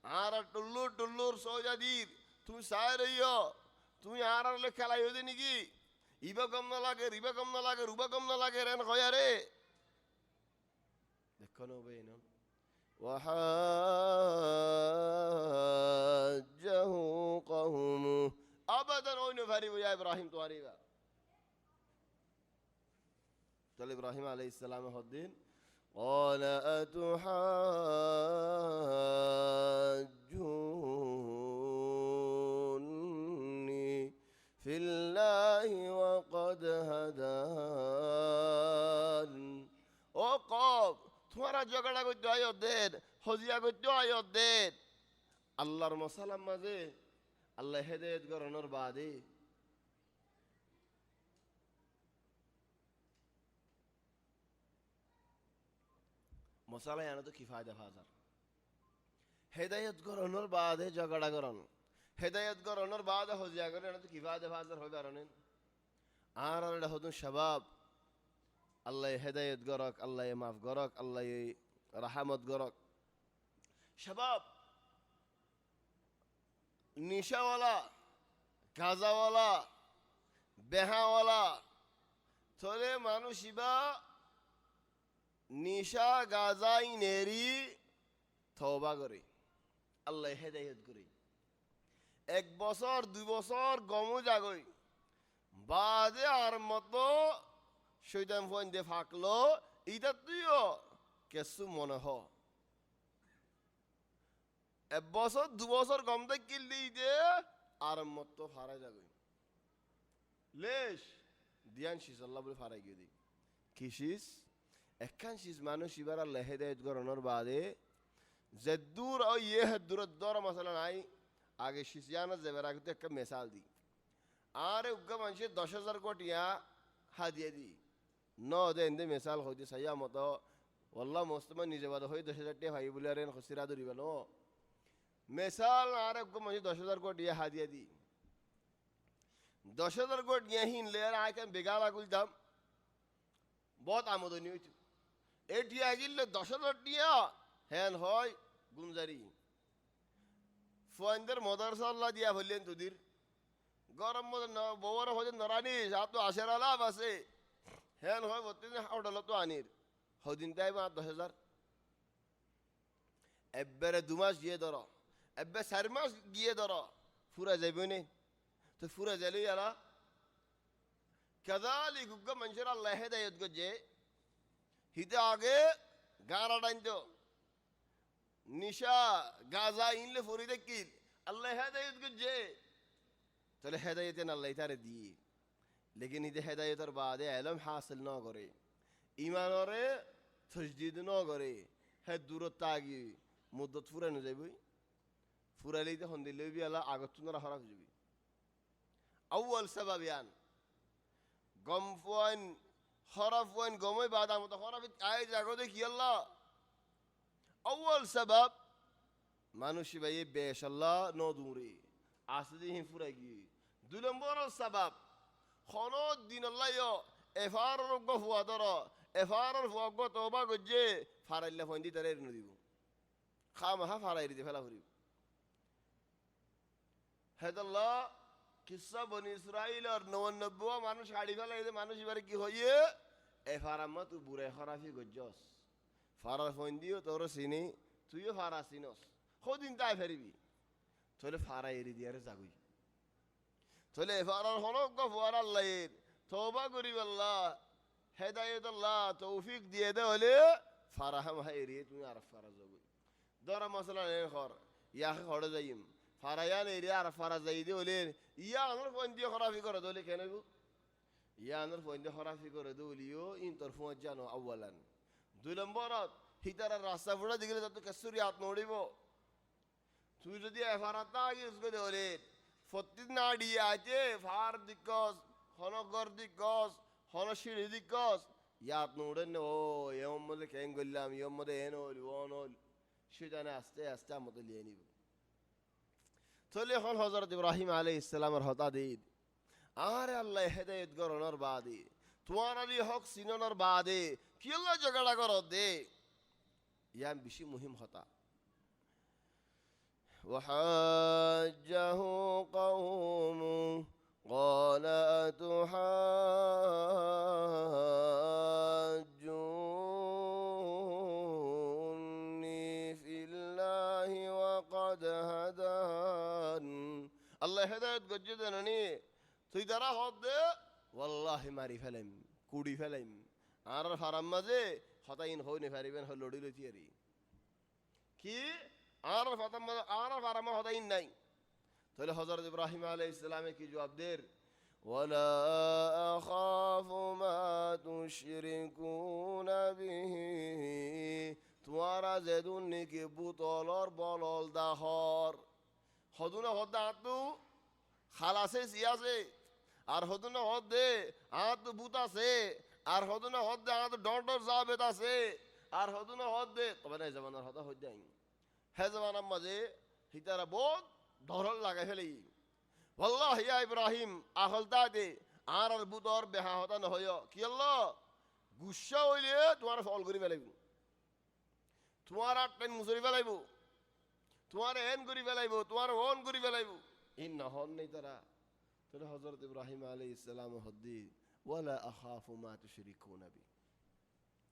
आरा टुल्लूर टुल्लूर सोजा दीर तुम साय रही हो तुम आरा ले काला ये नहीं कि इबा कम ना लागे रिबा कम ना लागे रुबा कम ना लागे रहन खोया रे देखो नो बेनो वहाजहु कहूमु अबदन ओइनो भारी बुया इब्राहिम तुम्हारी बा قال إبراهيم عليه السلام هدين قال أتحاجوني في الله وقد هدان وقاب تمہارا جھگڑا کو دعائیو دین حضیہ کو دعائیو دین اللہ رمسلام مزے اللہ ہدایت کرنر بعدی মশালা এনে তো কি ফায়দা ফাজার হেদায়ত গরণের বাদে ঝগড়া গরণ হেদায়ত গরণের বাদে হজিয়া করে এনে তো কি ফায়দা ফাজার হবে আর আর এটা হতুন শাবাব আল্লাহ হেদায়ত গরক আল্লাহ মাফ গরক আল্লাহ রাহামত গরক শাবাব নিশাওয়ালা গাজাওয়ালা বেহাওয়ালা থলে মানুষ ইবা নিশা গাজাই নেরি তওবা করে আল্লাহ হেদায়ত করে 1 বছর 2 বছর গমু জাগই বাদে আর মতো শৈতান ফোন দিয়ে ফাঁকলো ইটা তুইও কেসু মনে হ 1 বছর 2 বছর গম কিল্লি দে আর মতো ফারাই যাগই লেশ দিয়ান শিস আল্লাহ বলে ফারাই গিয়ে দিই কিসিস একখান শিস মানুষ ইবার আল্লাহ হেদায়ত গরণের বাদে যে দূর ও ইয়ে দূরের দর মশলা নাই আগে শিশিয়ানা যাবার আগে তো একটা মেসাল দি আরে উগ্গা মানুষের 10,000 কোটিয়া হাদিয়ে দি ন দেন দে মেসাল হইতে সাইয়া মতো ওল্লা মোস্তমা নিজে বাদ হয়ে 10,000 টাকা ভাই বলে আর খুশিরা ধরিব ন মেসাল আরে উগ্গা মানুষের 10,000 কোটিয়া হাদিয়ে দি 10,000 কোটিয়া হিনলে আর আয় কেন বেগালা গুল দাম বহুত আমদনি হইতো এটি আগিলে 10,000 টিয়া হ্যান হয় গুঞ্জারি ফোয়াইন্দের মদারসা আল্লাহ দিয়া বললেন তোদের গরম মধ্যে বউর হয়ে নরানিস আর তো আশের আলাপ আছে হ্যান হয় বত্রিশ হাওড়ালো তো আনির হদিন তাই বা 10,000 এবারে 2 মাস গিয়ে ধর এবার 4 মাস গিয়ে ধর ফুরা যাইব নে তো ফুরা যাইলে আলা কাদালি গুগ্গা মানুষের আল্লাহ হেদায়ত গজে হিতে আগে গাঁড়া ডাইতো নিশা গাজা ইনলে ফরি দেখিল আল্লাহ হেদায়ত গজে তাহলে হেদায়তেন আল্লাহ তারে দিয়ে লেকিন ইতে হেদায়তের বাদে এলম হাসিল ন করে ইমানরে তসদিদ ন করে হে দূরত্ব আগি মুদ্দত ফুরানো যাবই ফুরাইলেই তো হন্দিলে বি আল্লাহ আগত তুনারা হরা যাবি আউয়াল সাবাবিয়ান গম ফুয়ান হরা ফুয়ান গমই বাদ আমত হরা ফিত আয় জাগো দেখি আল্লাহ আউয়াল সাবাব মানুষ ভাই বেশ আল্লাহ ন দূরে আসদি হি ফুরাই গিয়ে 2 নম্বর সাবাব খনো দিন আল্লাহ এফার রোগ ফুয়া ধর এফার ফুয়া গো তওবা গজে ফারাইল্লা ফন্দি তারে ন দিব খামহা ফারাই দিতে ফেলা ফুরিব হেদাল্লাহ কিসা বনি ইসরাইল আর 99 মানুষ হাড়ি ফেলাই মানুষ এবারে কি হইয়ে এফারাম্মা তুই বুড়ে খরাফি গজ্জস ফারার ফন্দিও তোর চিনি তুইও ফারা চিনস সদিন তাই ফেরিবি তাহলে ফারা এরি দিয়ারে যাগুই তাহলে ফারার হনক ফুয়ার আল্লাহের তওবা করিব আল্লাহ হেদায়েত আল্লাহ তৌফিক দিয়ে দে হলে ফারাহাম হা এরিয়ে তুমি আর ফারা যাগুই দরা মশলা নে খর ইয়াকে খড়ে যাইম ফারায়ান এরিয়া আর ফারা যাই দে হলে ইয়া আমার ফন্দিও খরাফি করে দলে কেন ইয়া আমার ফন্দি খরাফি করে দলিও ইন তোর ফোন জানো আউয়ালান 2 নম্বরত হিতারা রাস্তা ফুড়া দিগলে তত কসুরি হাত নড়িব তুই যদি এফারাতা ইউজ করে হলে ফতিন না দিয়ে আছে ফার দিকস হনগর দিকস হনশির দিকস ইয়াত নড়েন ও এম মধ্যে কেন গল্লাম এম মধ্যে এন হল ওন হল সেখানে আস্তে আস্তে আমাদের লিয়ে নিব তাহলে এখন হযরত ইব্রাহিম আলাইহিস সালামের হতাদিদ আর আল্লাহ হেদায়েত গরণের বাদে তোমার আলী হক সিননের বাদে কি আল্লাহ ঝগড়া করো দে ইয়াম বেশি মুহিম হতা وحاجه قومه قال أتحاجوني في الله وقد هدان الله هدايت গজ্জেদানি তুই দ্বারা হদ দে ওয়াল্লাহি মারি ফেলাইম কুড়ি ফেলাইম আর ফারাম মাঝে হতাইন হইনে ফারিবেন হ লড়ি লইতিয়ারি কি আর ফাতাম আর ফারাম হতাইন নাই তাহলে হযরত ইব্রাহিম আলাইহিস সালামে কি জবাব দের ওয়ালা আখাফু মা তুশরিকুনা বিহি তোমরা যেদুন নিকে বুতলর বলল দাহর হদুনা হদা তু খালাসে সিয়াসে আর হদুনা হদে আত বুতাসে আর হদুনা হদে আত ডন্ডর জাবেত আছে আর হদু না হদ দে তবে না জমানার হদা হদ দেয় হে জমানার মাঝে হিতারা বহুত ধরল লাগাই ফেলি والله يا إبراهيم أخلتا دي আর বুতর বেহা হতা নহয় কি আল্লাহ গুসা হইলে তোমার ফল করি ফেলাইব তোমার আর টেন মুসরি ফেলাইব তোমার এন করি ফেলাইব তোমার অন করি ফেলাইব ইন না হন নেই তারা তাহলে হযরত ইব্রাহিম আলাইহিস সালাম হদ্দি ওয়ালা আখাফু মা তুশরিকুনা বি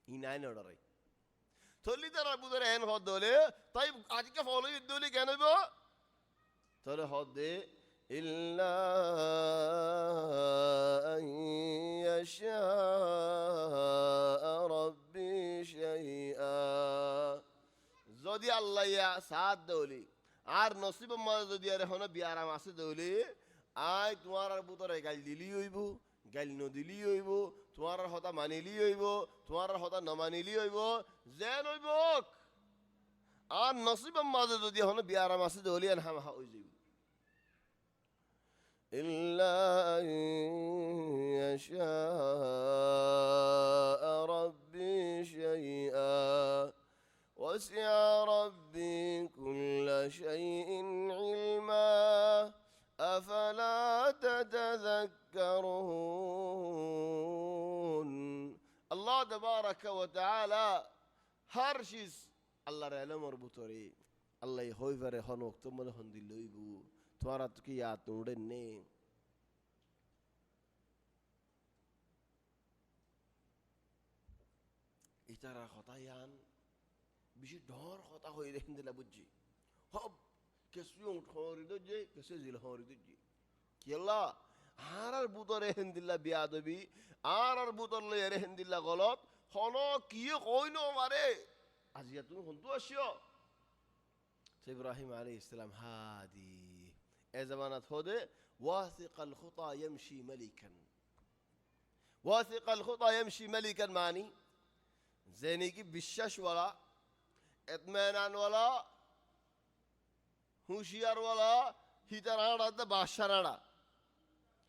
ইনাই নড়াই থলি তারা বুতর এন হদ হলে তাই আজকে ফল যুদ্ধ হলে কেন হইব তাহলে হদ দে إلا أن يشاء ربي شيئا যদি আল্লাহ ইয়া সাথ দৌলি আর নসিব মাঝে যদি আর এখন বিয়ারাম আছে দৌলি আই তোমার আর বুতরে গাল দিলি হইব গাল নদিলি হইব তোমার আর হতা মানিলি হইব তোমার আর হতা নমানিলি হইব যেন হইব আর নসিব মাঝে যদি এখন বিয়ারাম আছে দৌলি আর হাম হই যাইব إلا أن يشاء ربي شيئا وسع ربي كل شيء علما أفلا تتذكرون الله تبارك وتعالى هرشيس الله رأى مربوطوري الله يخوي فرحان وقت من هندي لويبو তোমারা তো কি ইয়াদ উড়েন নে ইতারা কথা ইয়ান বেশি ডর কথা হয়ে দেখেন দিলা বুঝছি হব কেসু উঠরি দে কেসে জিল হরি দে কি আল্লাহ আর বুতরে হেন্দিল্লা বিয়াদবি আর বুতর লয়ে রে হেন্দিল্লা গলত হন কি কইনো মারে আজিয়া তুমি হন্তু আসিও ইব্রাহিম আলাইহিস সালাম হাদি زمانات هودي واثق الخطى يمشي ملكا واثق الخطى يمشي ملكا معني زينيكي بالشاش ولا اطمئنان ولا هوشيار ولا هيترانا ده باشرانا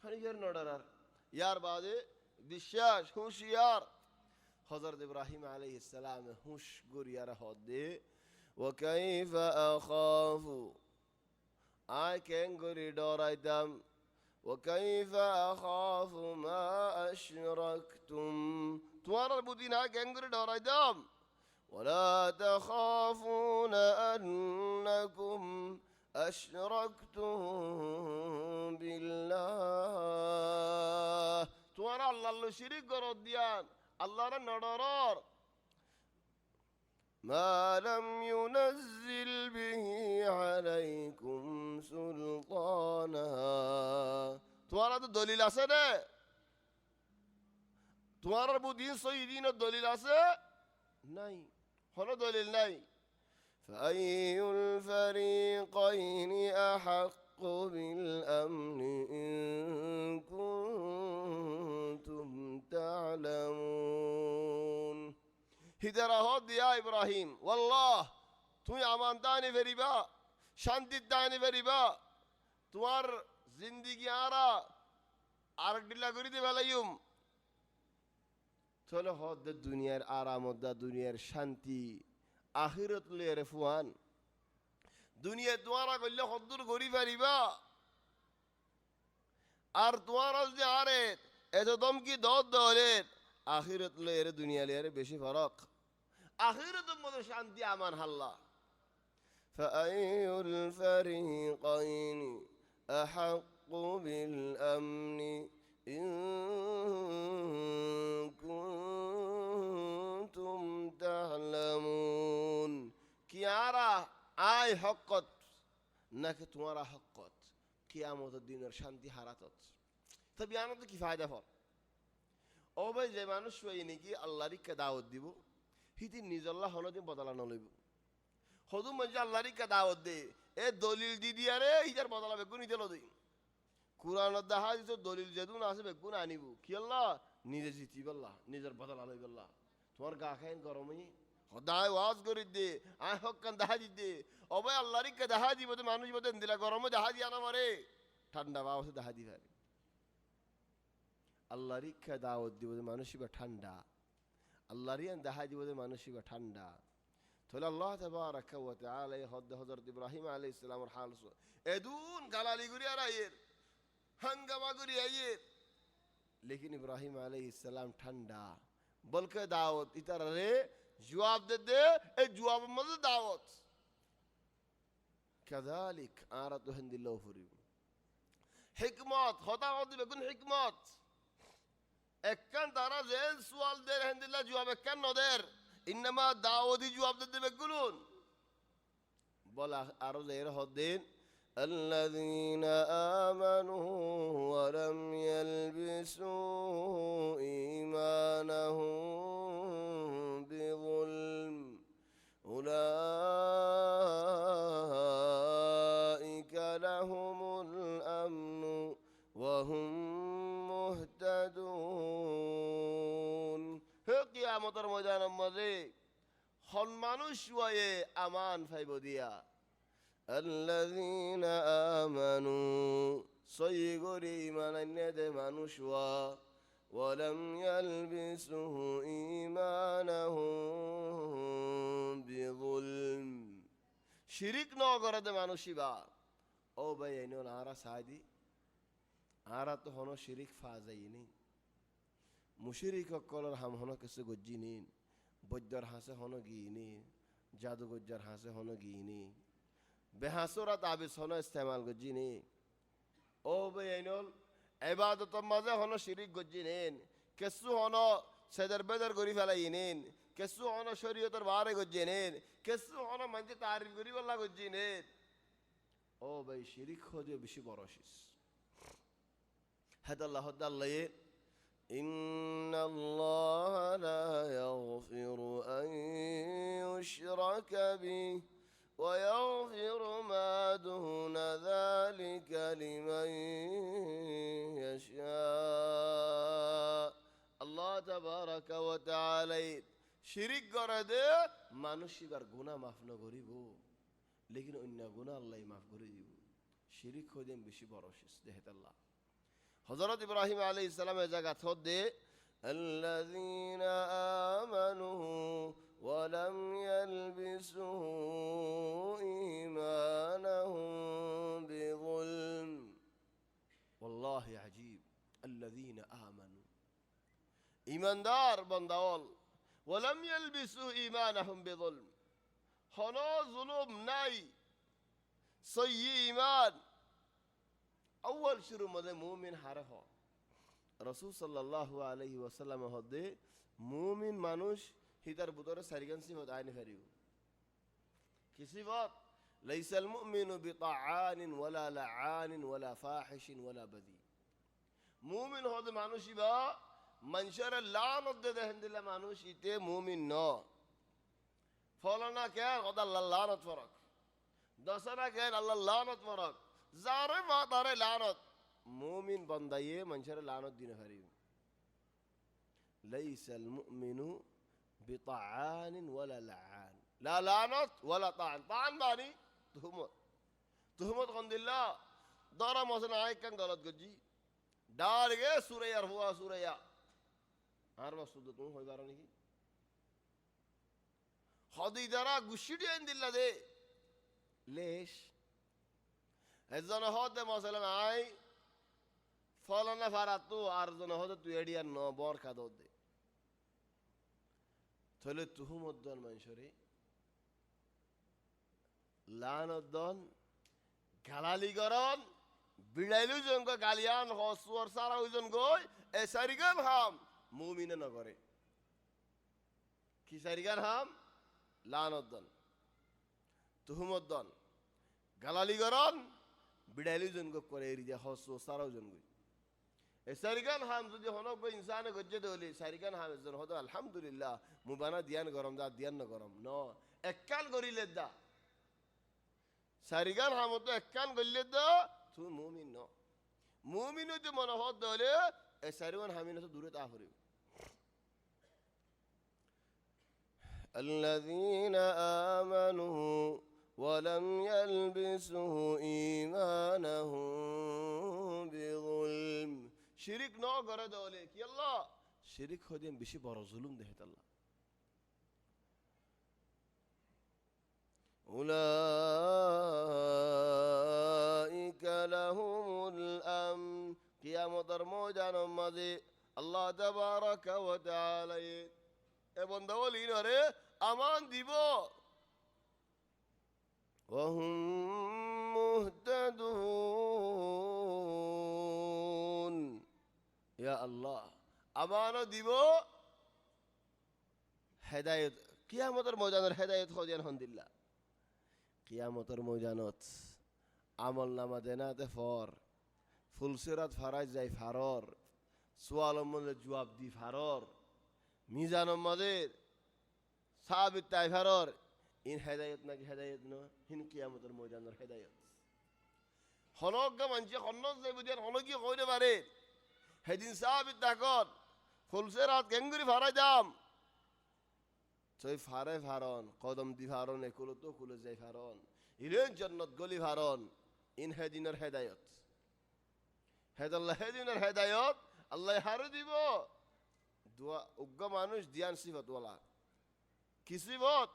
هني غير نودرار يار بعد بالشاش هوشيار حضرت ابراهيم عليه السلام هوش غور يار هودي وكيف اخاف I can go to Doraidam. وكيف أخاف ما أشركتم توارى البودين can go to Doraidam. ولا تخافون أنكم أشركتم بالله توارى الله شريك قرديان الله ندرار ما لم ينزل به عليكم سلطانا তোমার তো দলিল আছে রে তোমার বুদ্ধিন সহিদিন দলিল আছে নাই হলো দলিল নাই فأي الفريقين أحق بالأمن إن كنتم تعلمون হিদারা হদ দিয়া ইব্রাহিম ওয়াল্লাহ তুই আমান দানি ফেরিবা শান্তির দানি ফেরিবা তোমার জিন্দিগি আর ডিলা করি দে বেলাইম চলো হদ দুনিয়ার আরামত দা দুনিয়ার শান্তি আখিরত লয়ে ফুয়ান দুনিয়া তোমারা করলে হদ্দুর গড়ি ফেরিবা আর তোমারা যদি আরে এত দমকি দদ দলে আখিরত লয়ে দুনিয়া লয়ে বেশি ফরক আখিরতের মধ্যে শান্তি আমান হাল্লা فأي الفريقين أحق بالأمن إن كنتم تعلمون কিয়ারা আই হকত নাকি তোমারা হকত কিয়ামতের দিনের শান্তি হারাতত তবে আনন্দ কি ফায়দা ফল ও ভাই যে মানুষ হই নাকি আল্লাহরিকে দাওয়াত দিব হিতি নিজল্লাহ হলদিন বদলা নলইব হদু মধ্যে আল্লাহরিকে দাওয়াত দে এ দলিল দি দিয়ারে ইজার বদলা বেগুন দিল দিই কুরআনত দেখা দিত দলিল যেদুন আছে বেগুন আনিব কি আল্লাহ নিজে জিতিব আল্লাহ নিজের বদলা লইব আল্লাহ তোমার গা খাইন গরমই সদায় ওয়াজ করি দে আয় হকান দেখা দি দে ও ভাই আল্লাহরিকে দেখা দিব তো মানুষ বলতে দিলা গরমে দেখা দিয়া না মারে ঠান্ডা বাবসে দেখা দি পারে আল্লাহর ইচ্ছা দাওয়াত দিব মানুষ বা ঠান্ডা আল্লাহর ইয়ান দেখা দিব যে মানুষই বা ঠান্ডা তাহলে আল্লাহ তাবারাকা ওয়া তাআলা হযরত ইব্রাহিম আলাইহিস সালামের হাল এদুন গালালি গুরি আর আয়ের হাঙ্গামা গুরি আয়ের लेकिन इब्राहिम अलैहिस्सलाम ठंडा बल्कि दावत इतर रे जवाब दे दे ए जवाब मत दावत كذلك आरत हिंदिल्लाह फुरी हिकमत होता होती बेकुन हिकमत একখান তারা যে সুয়াল দের হিন্দিল্লাহ জবাব একখান নদের ইনমা দাওয়াতি জবাব দে বেকুন বলা আরো এর হদ্দিন الذين آمنوا ولم يلبسوا إيمانهم بظلم أولئك لهم الأمن وهم مهتدون হে কিয়ামতের ময়দানের মধ্যে হন মানুষ হয়ে আমান পাইব দিয়া الذين آمنوا صيغري إيمان الند منشوا ولم يلبسوا إيمانهم بظلم شريك نوغرد منشبا أو بينون آرا سادي آرا تو هنو شريك فازيني مشرك كولر هم هنو كسي گجينين بجر حاسه هنو گيني جادو گجر حاسه هنو گيني বেহাসরা তাবিজ হনো ইস্তেমাল গজিনি ও বেইনল ইবাদতের মাঝে হনো শিরিক গজিনেন কেসু হনো সেদার বেদার গরি ফেলাইনেন কেসু হনো শরীয়তের বারে গজিনেন কেসু হনো মঞ্জে তারিফ গরি বল্লা গজিনেন ও ভাই শিরিক হদে বেশি বড়শিস হাদাল্লাহ হাদাল্লাহ ইন্নাল্লাহ লা ইয়াগফিরু আন ইউশরাকা বিহি ويغفر ما دون ذلك لمن يشاء الله تبارك وتعالى শিরিক করে দে মানুষ এবার গুনাহ মাফ না করিব লেকিন অন্য গুনাহ আল্লাহ মাফ করে দিব শিরিক হইদেন বেশি বড় শিস দেহত আল্লাহ হযরত ইব্রাহিম আলাইহিস সালামের জায়গা থদ দে الذين آمنوا ولم يلبسوا إيمانهم بظلم والله عجيب الذين آمنوا إيمان دار بندول ولم يلبسوا إيمانهم بظلم هنا ظلم ناي صي إيمان أول شروع مده مؤمن حرفه رسول صلى الله عليه وسلم هده مؤمن মানুষ হিতার বুতরে সারিগান সিফত আইনে ফেরিও কি সিফত লাইসাল মুমিনু বিতাআনিন ওয়ালা লাআনিন ওয়ালা ফাহিশিন ওয়ালা বাদি মুমিন হদে মানুষিবা মানুষের লানত দে দেন দিলা মানুষ ইতে মুমিন ন ফলনা কে খোদা আল্লাহ লানত ফরক দসনা কে আল্লাহ লানত ফরক জারে মা তারে লানত মুমিন বান্দায়ে মানুষের লানত দিনে ফেরিও লাইসাল মুমিনু بطعان ولا لعان لا لعنت ولا طعن طعن معني تهمت عند الله دارا مثلا آي كان غلط گجي دار گه سورة يرفوا سورة يا هر وقت سودتون هوي بارا نكي خدي دارا گشيدي عند الله ده ليش هزنا هاد مثلا آي فلان فراتو أرزنا هاد تو يدي نو بار كادو ده তাহলে তুহুমদ্দন মানুষরে লানদ্দন গালালিগরণ বিড়াইলু জঙ্গ গালিয়ান হসুয়ার সারা ওইজন গই এ সারিগান হাম মুমিনে নগরে কি সারিগান হাম লানদ্দন তুহুমদ্দন গালালিগরণ বিড়াইলু জঙ্গ করে এরিয়া হসুয়ার সারা ওইজন গই সারিগান হাম যদি হনক ইনসানে গজ্জে দলি সারিগান হাম এজন হদ আলহামদুলিল্লাহ মুবানা দিয়ান গরম দা দিয়ান ন গরম ন এককান গরিলে দা সারিগান হাম তো এককান গরিলে দা তু মুমিন ন মুমিন তো মন হদ দলে এ সারিগান হামিন তো দূরে তা হরি الذين آمنوا ولم يلبسوا إيمانهم بظلم শিরিক ন করে দলে কি আল্লাহ শিরিক হদিন বেশি বড় জুলুম দেহত আল্লাহ উলাইকা লাহুমুল আমন। কিয়ামতের ময়দানের মাঝে আল্লাহ তাবারাকা ওয়া তাআলা এ বান্দা বলিনরে আমান দিব। ওয়াহুম মুহতাদুন। ইয়া আল্লাহ, আমানও দিব, হেদায়েত। কিয়ামতের ময়দানের হেদায়েত খোঁজেন হন্দিল্লা। কিয়ামতের ময়দানত আমল নামা দেনাতে ফর ফুলসিরাত ফারাজ যাই ফারর, সোয়ালম মধ্যে জবাব দি ফারর, মিজানম মধ্যে সাবিত তাই ফারর। ইন হেদায়েত নাকি হেদায়েত ন? হিন কিয়ামতের ময়দানের হেদায়েত। হনজ্ঞ মানুষে হন্নজ যাই বুঝেন হনকি কইতে পারে সেদিন সাবিত তাকত ফুলসিরাত গেঙ্গুরি ফারাই দাম চই ফারে ফারন কদম দি ফারন একুলো তো কুলো যাই ফারন ইলেন জান্নাত গলি ফারন। ইন হেদিনের হেদায়েত। হেদাল্লাহ হেদিনের হেদায়েত আল্লাহ হারে দিব। দোয়া উগ্র মানুষ দিয়ান সিফত ওলা কি সিফত?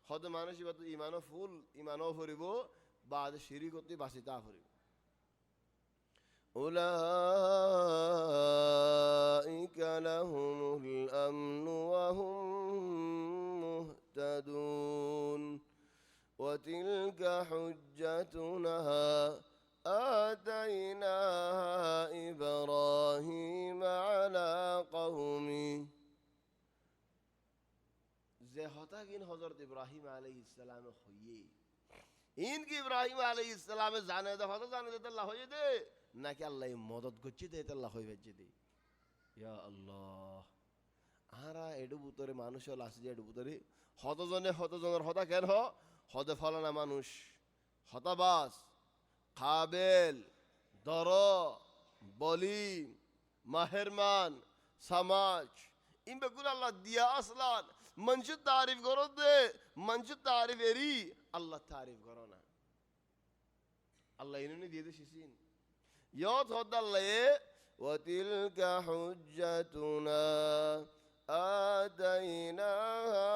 হদ মানুষ ইবাত ইমানও ফুল ইমানও ফুরিব, বাদ শিরিকতি বাসিতা ফুরিব। উলাইকা লাহুমুল আমনু ওয়া হুম মুহতাদুন। وتلك حجتنا آتيناها إبراهيم على قومه। যে হতাগিন হযরত ইব্রাহিম আলাইহিস সালাম হইয়ে ইনকি ইব্রাহিম আলাইহিস সালামে জানে দে হযরত জানে দে আল্লাহ হইয়ে দে নাকি আল্লাহ মদদ করছে দে আল্লাহ হই বেজে দে। ইয়া আল্লাহ, আরা এডু বুতরে মানুষ হল আসে যে এডু বুতরে হতজনের হতা কেন হদে ফলানা মানুষ হতাবাস কাবেল দর বলি মাহেরমান সমাজ ইমবেগুল আল্লাহ দিয়া আসলান মনসুদ তারিফ করো দে মনসুদ তারিফ এরি আল্লাহ তারিফ করো না। আল্লাহ ইনুনি দিয়ে দে শিসিন ইয়ত হদাল্লাহ وتلك حجتنا آتيناها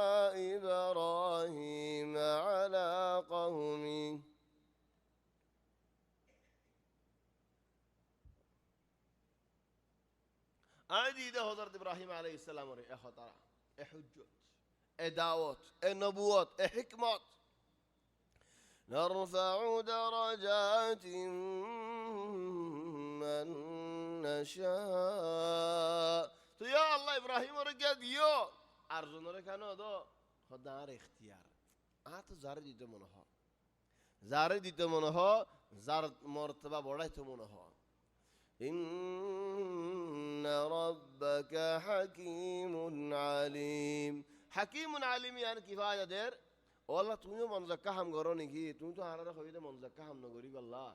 إبراهيم على قومه। আইদি দে হযরত ইব্রাহিম আলাইহিস সালামের এ হতারা এ হুজ্জত এ দাওয়াত এ নবুয়ত এ হিকমত। نرفع درجات من نشاء। তো ইয়া আল্লাহ ইব্রাহিমের কে দিও আর জনরে কেন দো খোদার ইখতিয়ার। তো যারে দিতে মনে হ, যারে দিতে মনে হ, যার মর্তবা বড়াইতে মনে হ। ইন্না রাব্বাকা হাকীমুন আলীম। হাকীমুন আলীম ইয়ান কিফায়াদের ও আল্লাহ তুমিও মনজাক্কা হাম করো নাকি? তুমি তো হারারে হইতে মনজাক্কা হাম নগরি আল্লাহ।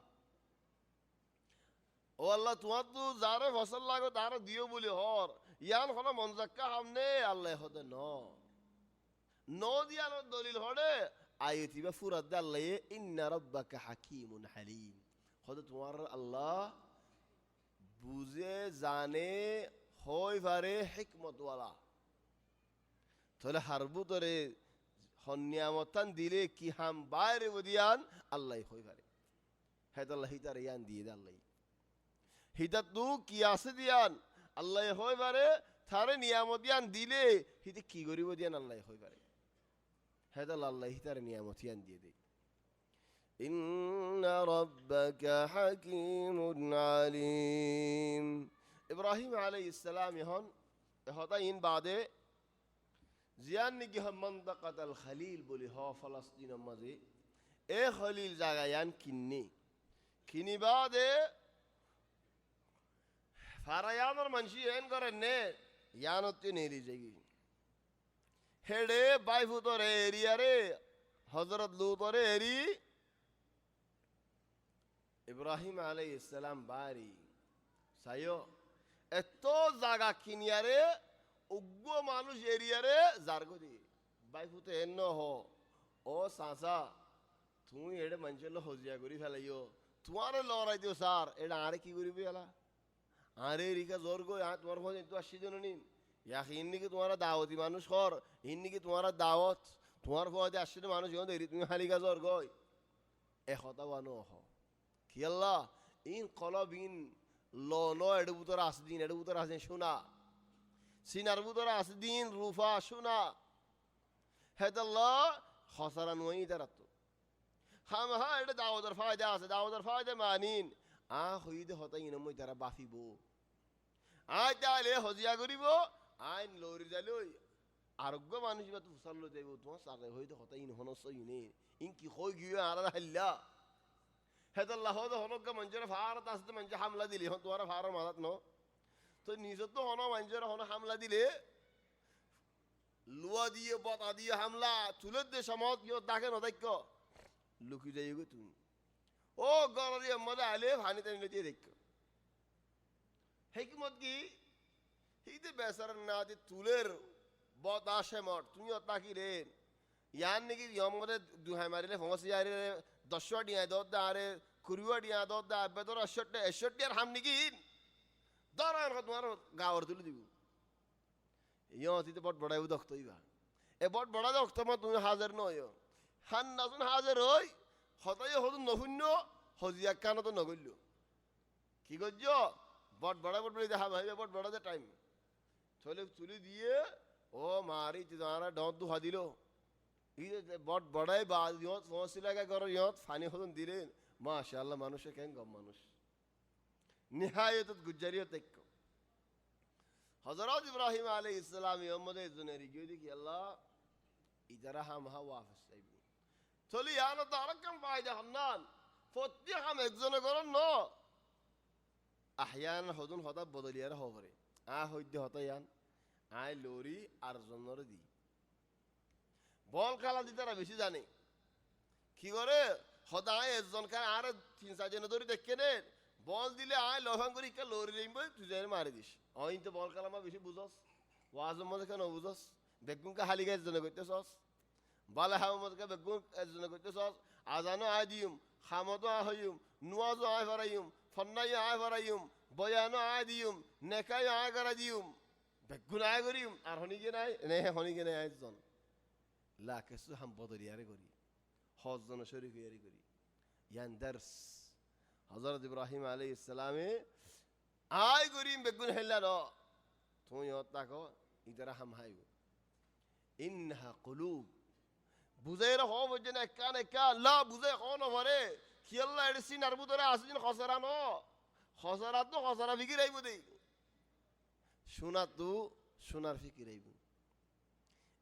ও আল্লাহ তোমার তো যারে ফসল লাগো তারে দিও বলি হর ইয়ান হলো মনজাক্কা হাম নে আল্লাহ হদে ন দিয়ানো দলিল হড়ে আইতি বা ফুরাদ দে আল্লাহ ইন্না রাব্বাকা হাকীমুন হালিম। হদে তোমার আল্লাহ বুঝে জানে হই পারে হিকমত ওয়ালা। তাহলে হারবু তোরে হন্যামতান দিলে কি হাম বাইরে বদিয়ান আল্লাহ হই পারে। হ্যাঁ আল্লাহ হিতার ইয়ান দিয়ে দে আল্লাহ হিতার তু কি আছে দিয়ান আল্লাহ হই পারে। থারে নিয়ামত ইয়ান দিলে হিতে কি করিব দিয়ান আল্লাহ হই পারে। হ্যাঁ আল্লাহ হিতার নিয়ামত ইয়ান দিয়ে দে। ইন্না রাব্বাকা হাকীমুন আলীম। ইব্রাহিম আলাইহিস সালাম এখন হতা ইন বাদে জিয়ান নাকি মন্তাকাতাল খলিল বলি হ ফলস্তিনের মাঝে এ খলিল জায়গা ইয়ান কিনি বাদে ফারায়ানোর মানসি এন করেন নে ইয়ানতে নেলি যাগি হেডে বাইফুতরে এরিয়ারে হযরত লুতরে এরি ইব্রাহিম আলাইহিস সালাম বাড়ি সাইও এত জায়গা কিনিয়ারে উগ্র মানুষ এরিয়ারে জারগো দি বাইফুতে এন্ন হ ও সাসা তুমি এডে মানুষের হজিয়া করি ফেলাইও তোমার লড়াই দিও স্যার এটা আরে কি করিবি এলা আরে রিকা জোর গো তোমার ফোন তো আসছি জন নিন ইয়া ইন্নিকে তোমার দাওয়াতি মানুষ কর ইন্নিকে তোমার দাওয়াত তোমার ফয়দে আসছে মানুষ যখন এরি তুমি হালিকা জ্বর গই এখতা বানো হ কি আল্লাহ ইন কলবিন ল এডু বুতর আসদিন এডু বুতর আসদিন শোনা সিনার বুতর আসদিন রুফা শোনা হেদাল্লাহ খসারা নুই দাঁড়াত হাম হা এটা দাওয়াতের ফায়দা আছে দাওয়াতের ফায়দা মানিন হইদে হতা ইনমই তারা বাফিব তাহলে হজিয়া করিব আইন লরি যাইলই আরোগ্য মানুষ বা ফুসাল্লো যাইব তোমার সারে হইতে হতা ইন হনস ইনে ইন কি হই গিয়ে আর হাল্লা হেদাল্লাহ হদ হনজ্ঞ মঞ্জের ফারত আসতে মঞ্জে হামলা দিলি হন তোমার ফার মারাত ন তো নিজত তো হন মঞ্জের হন হামলা দিলে লুয়া দিয়ে বতা দিয়ে হামলা চুলের দে সমাজ ইয় দেখে নদাক্য লুকি যাই গো তুমি ও গররি মজা আলে ভানি তাই দিয়ে দেখ হিকমত কি হিতে বেসার না দি তুলের বদাশে মর তুমি অতা কি রে ইয়ান নাকি ইয়মরে দুহাই মারিলে ফমসি আরে 10 ডিয়া দদ আরে কুরুয়া ডিয়া দদ বেদর 61 আর হাম নাকি দরান তোমার গাওর তুলে দিব ইয় তিতে বট বড়াইও দক্তইবা এ বট বড়া দক্ত মা তুমি হাজার নয় হান নাজন হাজার হই হতাই হদু নহুন্য হজিয়া কান তো নগল্য কি গজ্জ বট বড়া বট বড়ি দেখা ভাইবে বট বড়া দে টাইম চলে চুলি দিয়ে ও মারি তোমারা ডদ দু হাদিল ই বট বড়াই বা ইয়ত ফসিলাগা করো ইয়ত ফানি হদন দিলেন মাশাআল্লাহ মানুষে কেন গম মানুষ নিহায়ত গুজারিয়ত এক হযরত ইব্রাহিম আলাইহিস সালাম ইয়মদে জুনেরি গিয়ে দেখি আল্লাহ ইদারা হাম হা ওয়াফস আইবি চলি ইয়ানো তো আরকম ফায়দা হান্নান ফতি হাম একজনে করন ন আহয়ান হদুন হদা বদলিয়ার হবরে হইতে হতা ইয়ান আই লরি আর জনর দি বল খেলা দিতে তারা বেশি জানে কি করে হদা একজন খায় আর 3-4 জন ধরে দেখে নে বল দিলে আয় লফাং করি কে লরি রেইব তুই যাই মারি দিস অইন তো বল খেলা মা বেশি বুঝস ওয়াজম মধ্যে কেন বুঝস বেগুন কা হালি গাছ জনে কইতেছস বালা হামদ কা বেগুন জনে কইতেছস আজানো আয় দিউম খামতো আয় হইম নুয়াজো আয় ফরাইম ফন্নাই আয় ফরাইম বয়ানো আয় দিউম নেকাই আয় করা দিউম বেগুন আয় করিম আর হনিকে নাই নে হনিকে নাই আয়জন লা কিছু হাম বদলিয়ারে করি হজ জন শরীফ ইয়ারি করি ইয়ান দারস হযরত ইব্রাহিম আলাইহিস সালামে আয় করিম বেগুন হেলা র তুমি তাকো ইদারা হাম হাইব ইনহা কুলুব বুঝাই রা হব যে না কানে কা লা বুঝাই কোন হরে কি আল্লাহ এর সিনার ভিতরে আসিন খসরা ন খসরা তো খসরা ফিকির আইব দেই শোনা তো শোনার ফিকির আইব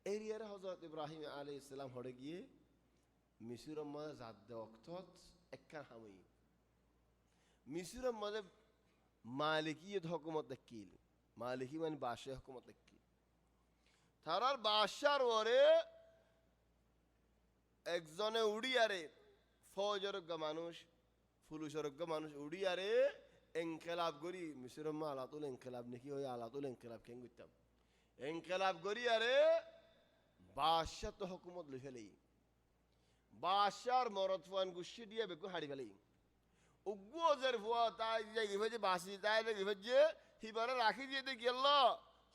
এরিয়ারে হযরত ইব্রাহিম আলাইহিস সালাম হড়ে গিয়ে মিসরের মধ্যে জাত দে ওয়াক্তত একখান হামই মিসরের মধ্যে মালিকিয়ত হুকুমত দেখিল মালিকি মানে বাদশাহ হুকুমত দেখিল তারার বাদশার ওরে একজনে উড়িয়ারে ফৌজরজ্ঞ মানুষ ফুলুসরজ্ঞ মানুষ উড়িয়ারে ইনকিলাব করি মিসরের মা আলাতুল ইনকিলাব নাকি ওই আলাতুল ইনকিলাব কেন করতাম ইনকিলাব করি আরে বাদশাহ তো হুকুমত লই ফেলেই বাদশার মরদ ফুয়ান গুষ্টি দিয়ে বেকু হাড়ি ফেলেই উগ্গু ওজের ফুয়া তাই যে গিভেজে বাসি তাই যে গিভেজে হিবারে রাখি দিয়ে দে গেল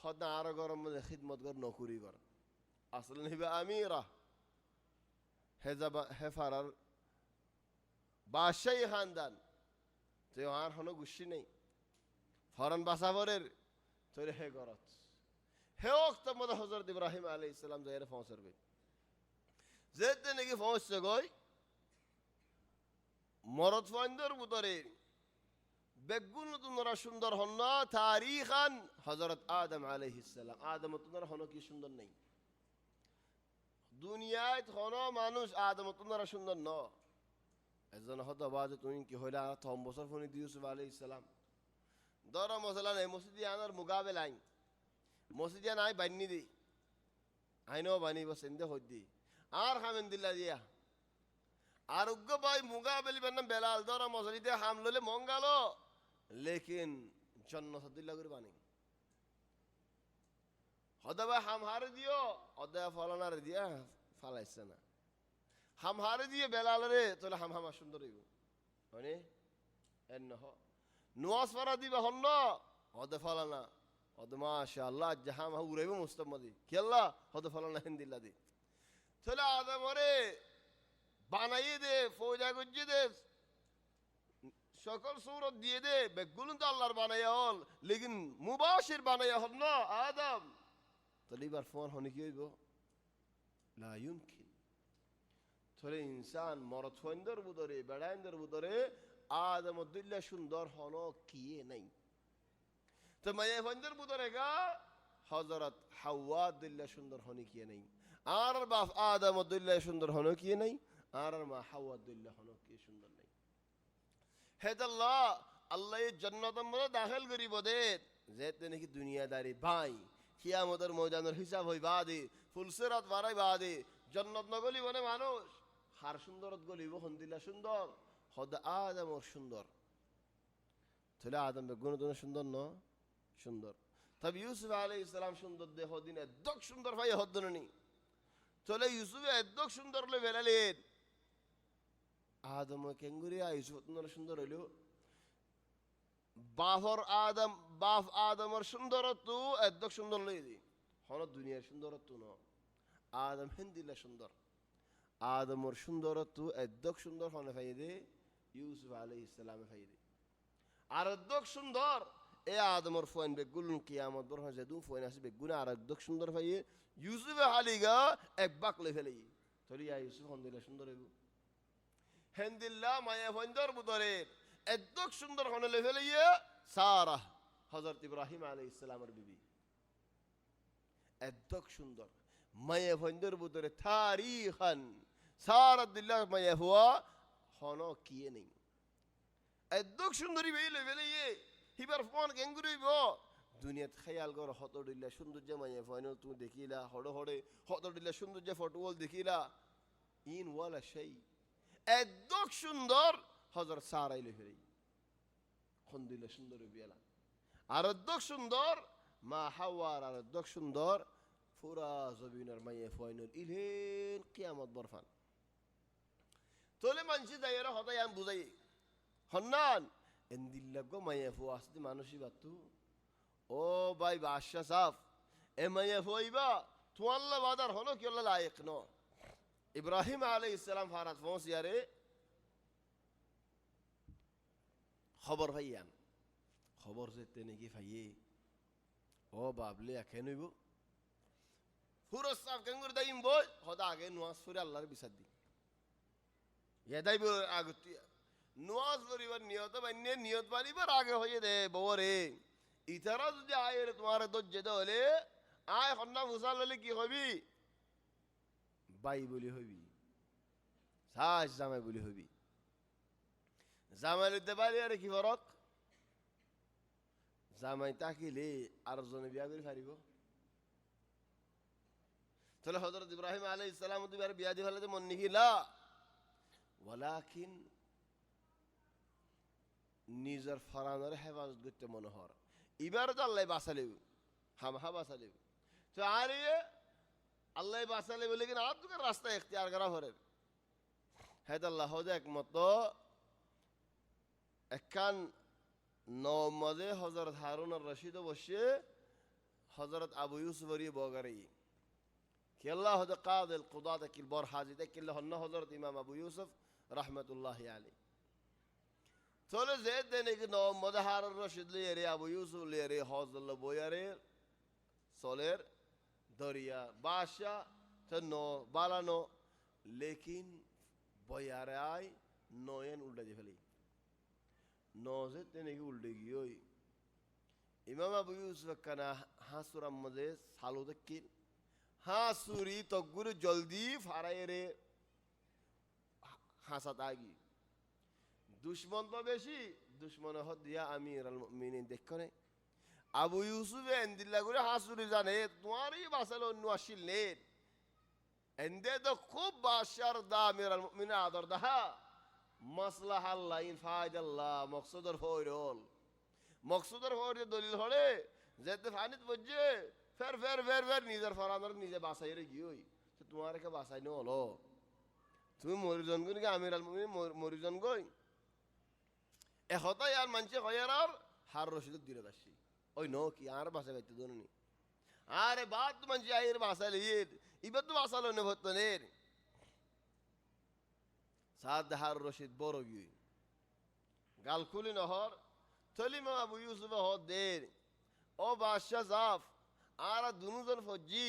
হদা আর গরম মধ্যে খিদমত কর নকুরি কর আসলে নিবে আমিরা হেজাবা হেফারার বাদশাহী খানদান তো আর হনো গুষ্টি নেই ফরান বাসাবরের তৈরি হে গরত হে ওক্ত মধ্যে হযরত ইব্রাহিম আলাইহিস সালাম যাইরে পৌঁছাবে যেতে নাকি পৌঁছছে গই মরদ ফাইন্দর ভিতরে বেগুন তোমরা সুন্দর হন না তারিখান হযরত আদম আলাইহিস সালাম আদম তোমরা হন কি সুন্দর নেই দুনিয়ায় হন মানুষ আদম তোমরা সুন্দর ন এজন হতো বাজ তুমি কি হইলা 3 বছর ফোনে ইউসুফ আলাইহিস সালাম দরা মশলা নাই মসজিদে আনার মুকাবেল আইন মসজিদে নাই বান্নি দি আইনো বানি বসেন্দে হদ্দি আর হামেন দিল্লা দিয়া আরোগ্য ভাই মুকাবেলি বান্নাম বেলাল দরা মসজিদে হামললে মঙ্গালো লেকিন জন্নত দিল্লা করে বানি হদবা হাম হারে দিও অদা ফলানার দিয়া ফালাইছে না হাম হারে দিয়ে বেলাল রে তোলে হাম হামা সুন্দর হইব মানে এন হ নুয়াজ ফারা দিবা হন না অদা ফলানা অদ মাশাআল্লাহ জাহাম উড়াইব মুস্তামদি কি আল্লাহ হদ ফলানা হিন্দিল্লা দি তাহলে আদমরে বানাইয়ে দে, ফৌজা গজ্জে দে, সকল সৌরত দিয়ে দে, বেগুলো তো আল্লাহর বানাইয়া হল, লেকিন মুবাশির বানাইয়া হল না আদম। তাহলে এবার ফোন হনে কি হইব? লা ইউমকিন। তাহলে ইনসান মরদ ফইন্দর বুদরে বেড়াইন্দর বুদরে আদম দুল্লা সুন্দর হন কিয়ে নাই। তো মায়ে ফইন্দর বুদরে গা হযরত হাওয়া দুল্লা সুন্দর হনে কিয়ে নাই। আর বাপ আদম দুল্লা সুন্দর হন কিয়ে নাই, আর মা হাওয়া দুল্লা হন কিয়ে সুন্দর নাই। হেদাল্লাহ আল্লাহ জান্নাত মধ্যে দাখিল করিব দে, যেতে নাকি দুনিয়াদারি ভাই কিয়ামতের ময়দানের হিসাব হই বাদে, ফুলসিরাত বাড়াই বাদে, জান্নাত নগলি বনে মানুষ হার সুন্দরত গলিব হন্দিল্লা সুন্দর, হদ আদম ওর সুন্দর। তাহলে আদম বেগুন সুন্দর ন সুন্দর। তবে ইউসুফ আলাইহিস সালাম সুন্দর দে হদিন এদ্দক সুন্দর ভাই হদ্দনি। তাহলে ইউসুফ এদ্দক সুন্দর লে বেলালেন, আদম কেঙ্গুরিয়া ইউসুফ সুন্দর হইল। বাফর আদম বাফ আদমর সুন্দরত্ব এদ্দক সুন্দর লই দি হন দুনিয়ার সুন্দরত্ব ন। আদম হিন্দিল্লা সুন্দর, আদমর সুন্দরত্ব এদ্দক সুন্দর হনে ফাইদে ইউসুফ আলাইহিস সালামে ফাইদে। আর এদ্দক সুন্দর এ আদমর ফোন বেগুন কিয়ামত বর হজে দু ফোন আসে বেগুন আর এদ্দক সুন্দর ফাইয়ে ইউসুফ হালিগা এক বাক লে ফেলে। তাহলে ইয়া ইউসুফ হন্দিল্লা সুন্দর হইব। হেন্দিল্লা মায়া ফন্দর বুদরে এদ্দক সুন্দর হনে লে ফেলে সারা হযরত ইব্রাহিম আলাইহিস সালামের বিবি এদ্দক সুন্দর মায়া ফন্দর বুদরে তারিখান সারা দিল্লাহ মায়া হুয়া হন কিয়ে নেই। এদ্দক সুন্দরী বেলে ফেলে হিবার ফোন কেঙ্গুরিব দুনিয়াত খেয়াল কর হতডিল্লা সৌন্দর্য মায়া ফাইনাল তুমি দেখিলা হড়ে হড়ে হতডিল্লা সৌন্দর্য ফটোল দেখিলা ইন ওয়ালা সেই এদ্দক সুন্দর হযরত সারাইলে ফেরি হন্দিল্লা সুন্দর বিয়ালা। আর এদ্দক সুন্দর মা হাওয়ার, আর এদ্দক সুন্দর পুরা জবিনের মায়া ফাইনাল ইলেন কিয়ামত বরফান। তোলে মানসি যাইরা হতাই আম বুঝাই হন্নান এন্দিল্লা গো মায়া ফু আসতে মানুষই বাতু ও ভাই বাদশা সাফ এ মায়া ফুইবা তুয়াল্লা বাদার হলো কি আল্লাহ লায়েক ন। ইব্রাহিম আলাইহিস সালাম ফারাত পৌঁছিয়ারে খবর ভাইয়ান, খবর যেতে নাকি ভাইয়ে ও বাবলে এখে নইব ফুরস সাফ কেঙ্গুর দাইম বই হদা আগে নুয়াজ ফুরে আল্লাহর বিচার দি ইয়াদাই আগতি নুয়াজ পরিবার নিয়ত বান্যে নিয়ত বাড়িবার আগে হয়ে দে বউরে ইতারা যদি আয় তোমার দোষ যেতে হলে আয় কন্যা মুসাল হলে কি হবি বাই বলি হবি, সাজ জামাই বলি হবি। জামাই লইতে পারি আর কি ফরক, জামাই তাকিলে আর জনে বিয়া করে ফারিব। তাহলে হযরত ইব্রাহিম আলাইহিস সালাম দুবার বিয়া দি ফেলাতে মন নিখিলা, ওয়ালাকিন নিজের ফরানোর হেফাজত করতে মনে হর এবার তো আল্লাহ বাঁচালেব হামহা বাঁচালেব। তো আর আল্লাহ বাঁচালে বলে কিনা আর তোকে রাস্তা এখতিয়ার করা হরে হ্যাঁ আল্লাহ একমত একখান নমদে হযরত হারুন আর রশিদ বসে হযরত আবু ইউসুফ বগারি কি আল্লাহ হযরত কাদিল কুদাত কিল বর হাজিদ কিল হন্ন হযরত ইমাম আবু ইউসুফ রাহমাতুল্লাহি আলাইহি। চলে যে দেনে কি নমদে হারুন রশিদ লিয়ে আবু ইউসুফ লিয়ে হযরত বয়ারে চলের দরিয়া বাদশা তো ন বালানো লেকিন বয়ারে আয় নয়ন উল্টা দিয়ে ফেলি নজে তেনে কি উল্টে গিয়ে ইমাম আবু ইউসুফ কানা হাসুর মধ্যে সালো দেখি হাসুরি তগুর জলদি ফারাই রে হাসাত আগি দুশ্মন তো বেশি দুশ্মন হদ দিয়া আমির আল মুমিনিন দেখনে আবু ইউসুফ এন্দিল্লা করে হাসুরি জানে তোমারই বাসাল অন্য আসিল নে এন্দে তো খুব বাসার দা আমির আল মুমিনিন আদর দাহা মাসলাহা আল্লাহ ইনফায়দাল্লাহ মকসুদর ফয়রল মকসুদর ফয়র দলিল হলে যেতে ফানিত বুঝছে ফের ফের ফের ফের নিজের ফরানোর নিজে বাসাই রে গিয়ে তো তোমার একে বাসাই নো হলো তুমি মরিজন গুন কি আমির আল মুমিনিন মরিজন গই এহতাই আর মানছে কয়ার আর হার রশিদ দিলে দাসি ওই নো কি আর বাসা গাইতে দোনি আরে বাদ মানছে আইর বাসা লিয়ে এবার তো বাসালো নেভনের সাদ হার রশিদ বড় গিয়ে গালকুলি নহর তলিমা আবু ইউসুফ হদের ও বাদশাহ জাফ আর দুজন ফজ্জি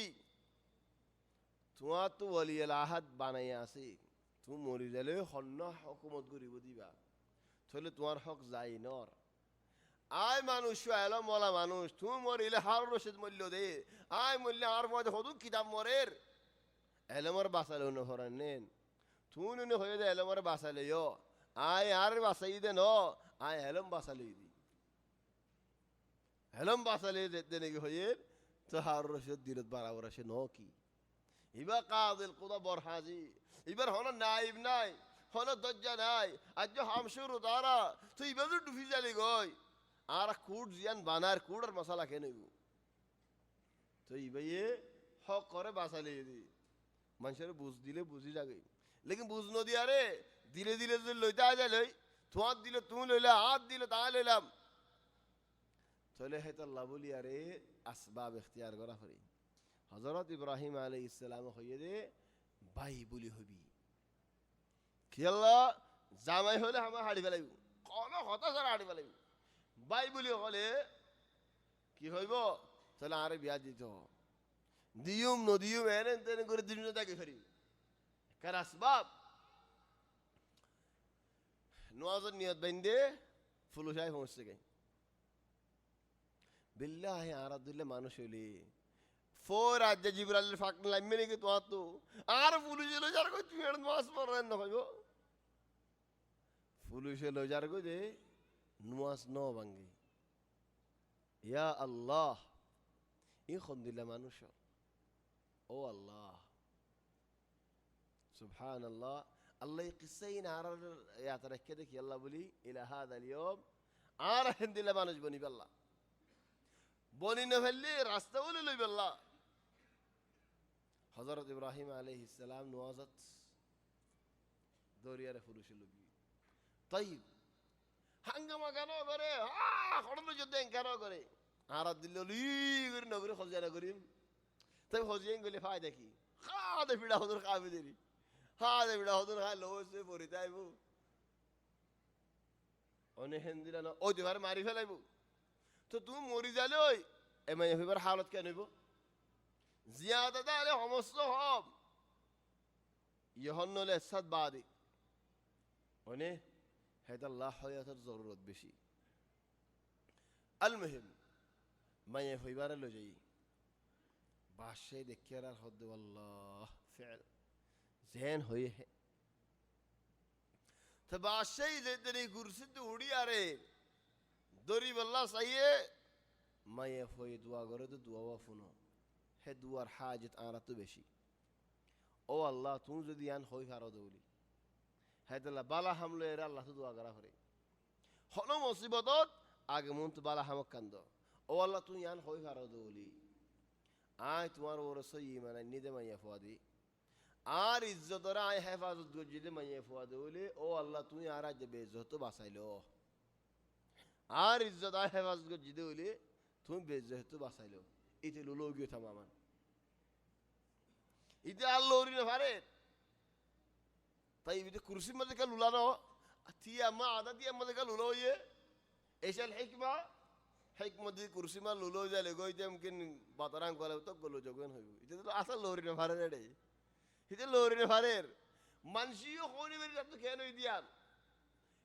তোমার তো ওয়ালিয়াল আহাদ বানাই আছে তুমি মরি গেলে হন্য হকুমত করিব দিবা তাহলে তোমার হক যাই নর আয় মানুষ এলো মলা মানুষ তুমি মরিলে হার রশিদ মূল্য দে আয় মূল্য আর মধ্যে হদু কিতাব মরের এলমর বাসালে হরান নেন তুমি হয়ে যায় এলমর বাসালে আয় আর বাসাই দে ন আয় এলম বাসালে দি এলম বাসালে যেতে নাকি হয়ে তো হার রশিদ দিলত বারাবর আসে ন কি এবার কাদিল কোদা বরহাজি এবার হন নাইব নাই হন দজ্জা নাই আজ হামসুর তারা তো এবার তো ডুফি জালি গই আর কুট জিয়ান বানার কুট আর মশলা খেয়ে নেব তো ইবাইয়ে হক করে বাঁচালে দি মানুষের বুঝ দিলে বুঝি যাবে লেকিন বুঝ নদী আরে দিলে দিলে যদি লইতে আ যায় লই তোমার দিলে তুমি লইলা হাত দিলে তা লইলাম তাহলে হেত আল্লাহ বলি আরে আসবাব এখতিয়ার করা করি হজরত ইব্রাহিম আলাইহিস সালাম হইয়ে দে ভাই বলি হবি কি আল্লাহ জামাই হলে আমার হাড়ি ফেলাইব কোন হতা ছাড়া হাড়ি ফেলাইব ভাই বলি হলে কি হইব তাহলে আরে বিয়া দিত দিয়ুম নদিয়ুম এনে তেনে করে দিন তাকে ফেরি কার আসবাব নওয়াজের নিয়ত বাইন্দে ফুলুসাই পৌঁছতে গে বিল্লাহি আরাদুল্লাহ মানুষ হইলে ফোর আজ জিবরাইল ফাক লাইমে নাকি তোমার তো আর পুলিশে লো যার কই তুমি এর মাস পড়েন না ভাইবো পুলিশে লো যার কই দে নুয়াস ন ভাঙ্গি ইয়া আল্লাহ ইখন দিলা মানুষ ও আল্লাহ সুবহানাল্লাহ আল্লাহ কিসাইন আর ইয়া তারাকে দেখি আল্লাহ বলি ইলা হাদাল ইয়ম আর হিন্দিলা মানুষ বনি আল্লাহ বনি না ফেললে রাস্তা বলে লইবে আল্লাহ হযরত ইব্রাহিম আলাইহিস সালাম নওয়াজত দরিয়ারে ফুরুশে লবি তাইব হাঙ্গামা কেন করে হড়লো যুদ্ধ কেন করে আর দিল লি করে নগরে খোঁজা করিম তাই খোঁজিয়ে গেলে ফায়দা কি খাদে ফিড়া হদর খাবে দেরি খাদে ফিড়া হদর খায় লোসে পড়ি তাইব অনে হেন্দিলা না ওই দেবার মারি ফেলাইব তো তুমি মরি যালে ওই এমন এবার হালত কেন হইব জিয়াদা তাহলে সমস্ত হব ইহন নলে সাদ বাদে অনে হেদাল্লাহ হয়াতের জরুরত বেশি আল মুহিম মায়ে হইবারে লো যাই বাদশাহ দেখিয়ার আর হদ আল্লাহ ফেল জেন হয়ে হে তো বাদশাহ যেতে কুরসিত উড়ি আরে দরি বল্লা সাইয়ে মায়ে হয়ে দোয়া করে তো দোয়া ফুনো হে দুয়ার হাজত আরা তো বেশি ও আল্লাহ তুমি যদি আন হই হারো দৌলি হেদাল্লাহ বালা হামলো এরা আল্লাহ তো দোয়া করা করে হন মুসিবতত আগে মন তো বালা হামক কান্দ ও আল্লাহ তুই আন হই হারো দৌলি আয় তোমার ওর সই মানে নিদে মাইয়া ফুয়াদি আর ইজ্জতরা আয় হেফাজত গজিলে মাইয়া ফুয়াদি বলে ও আল্লাহ তুই আর আজ বেইজ্জত বাঁচাইলো আর ইজ্জত আয় হেফাজত গজিলে বলে তুমি বেইজ্জত বাঁচাইলো ইতে লুলো গিয়ে থামামান ইতে আল্লাহ না পারে তাই ইতে কুরসির মধ্যে কা লুলানো তিয়া মা আদা তিয়া মধ্যে কা লুলো ইয়ে এসাল হিকমা হিকমত দি কুরসি মা লুলো যালে গই যেমকিন বাতারাং করে তো গলো জগন হইব ইতে তো আসল লরি না পারে রে ইতে লরি না পারে মানসিও কোনি বেরি তো কেন দিয়ান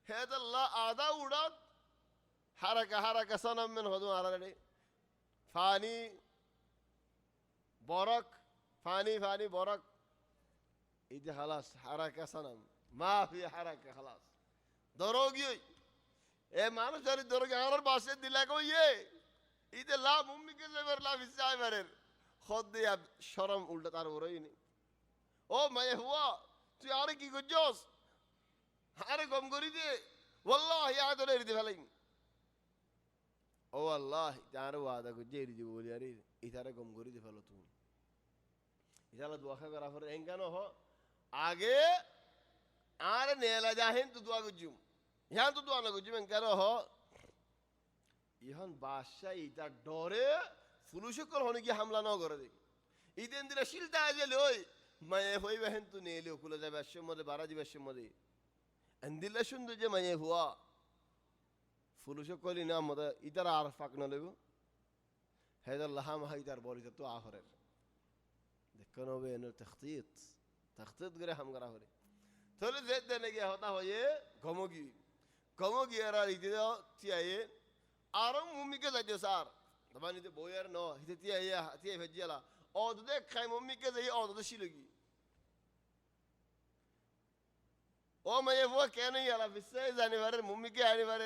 হেদাল্লাহ আদা উড়াত হারাকা সনম মেন হদু আরারে ফানি বরক ফানি বরক ইদে খালাস হারাকা সনম মাফি হারাকা খালাস দরোগি এ মানুষ যদি দরোগি আর বাসে দিলা কই ইদে লা মুম্মি কে জবর লা বিসাই মারের খদ দিয়া শরম উল্টা তার ওরই নি ও মায়ে হুয়া তুই আরে কি করছস আরে গম করি দে ওয়াল্লাহি আদরে রিদি ফেলাই ও আল্লাহ তার ওয়াদা করছে রিদি বলি আরে ইতারে গম করি দে ফেলো তুমি ইতালা দোয়া করা পরে এঙ্গানো হ আগে আর নেলা যাহেন তো দোয়া করছুম ইহান তো দোয়া না করছুম এঙ্গানো হ ইহন বাদশাহ ইতার ডরে ফুলুসকল হনে কি হামলা ন করে দেখ ইদেন দিলে শিলটা আজে লই মায়ে হইবে হেন তু নেলে কুলে যাবে আসের মধ্যে বারা দিবে আসের মধ্যে এন্দিলে সুন্দর যে মায়ে হুয়া ফুলুসে কলি না মধ্যে ইতার আর ফাঁক না লইব هذا اللحام هيدر بوريتو آخره دكانو بينو تخطيط غير هم غرا هوري تولي زيت دنے گیا ہوتا ہو یہ گموگی ارا لیدو تیاye arang mummi ke zaje sar dabani de boyer no hite tiya fejjala odu de khay mummi ke zayi odu de shilogi o maye vo kene yala bisse zani var mummi ke ani var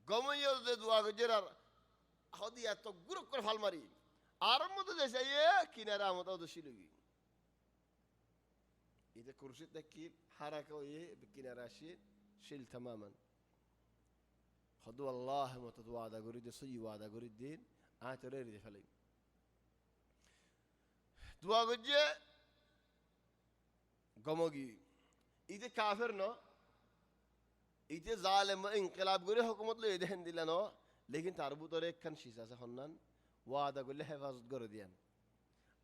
gomoyo de dua gjerar hodi eto guru kore fal mari aram mode de saye kinara mode odu shilogi ide kursi tekil haraka oye bikinara shil tamaman خذوا والله متدوادا قريد صي وادا قريد دين آتريري دي فلي دوا قجة قموغي إذا كافر نو إذا ظالم انقلاب قري حكومت له إذا هندي لنو لكن تربو توريك كان شيسا سخنان وادا قل له حفاظت قرديان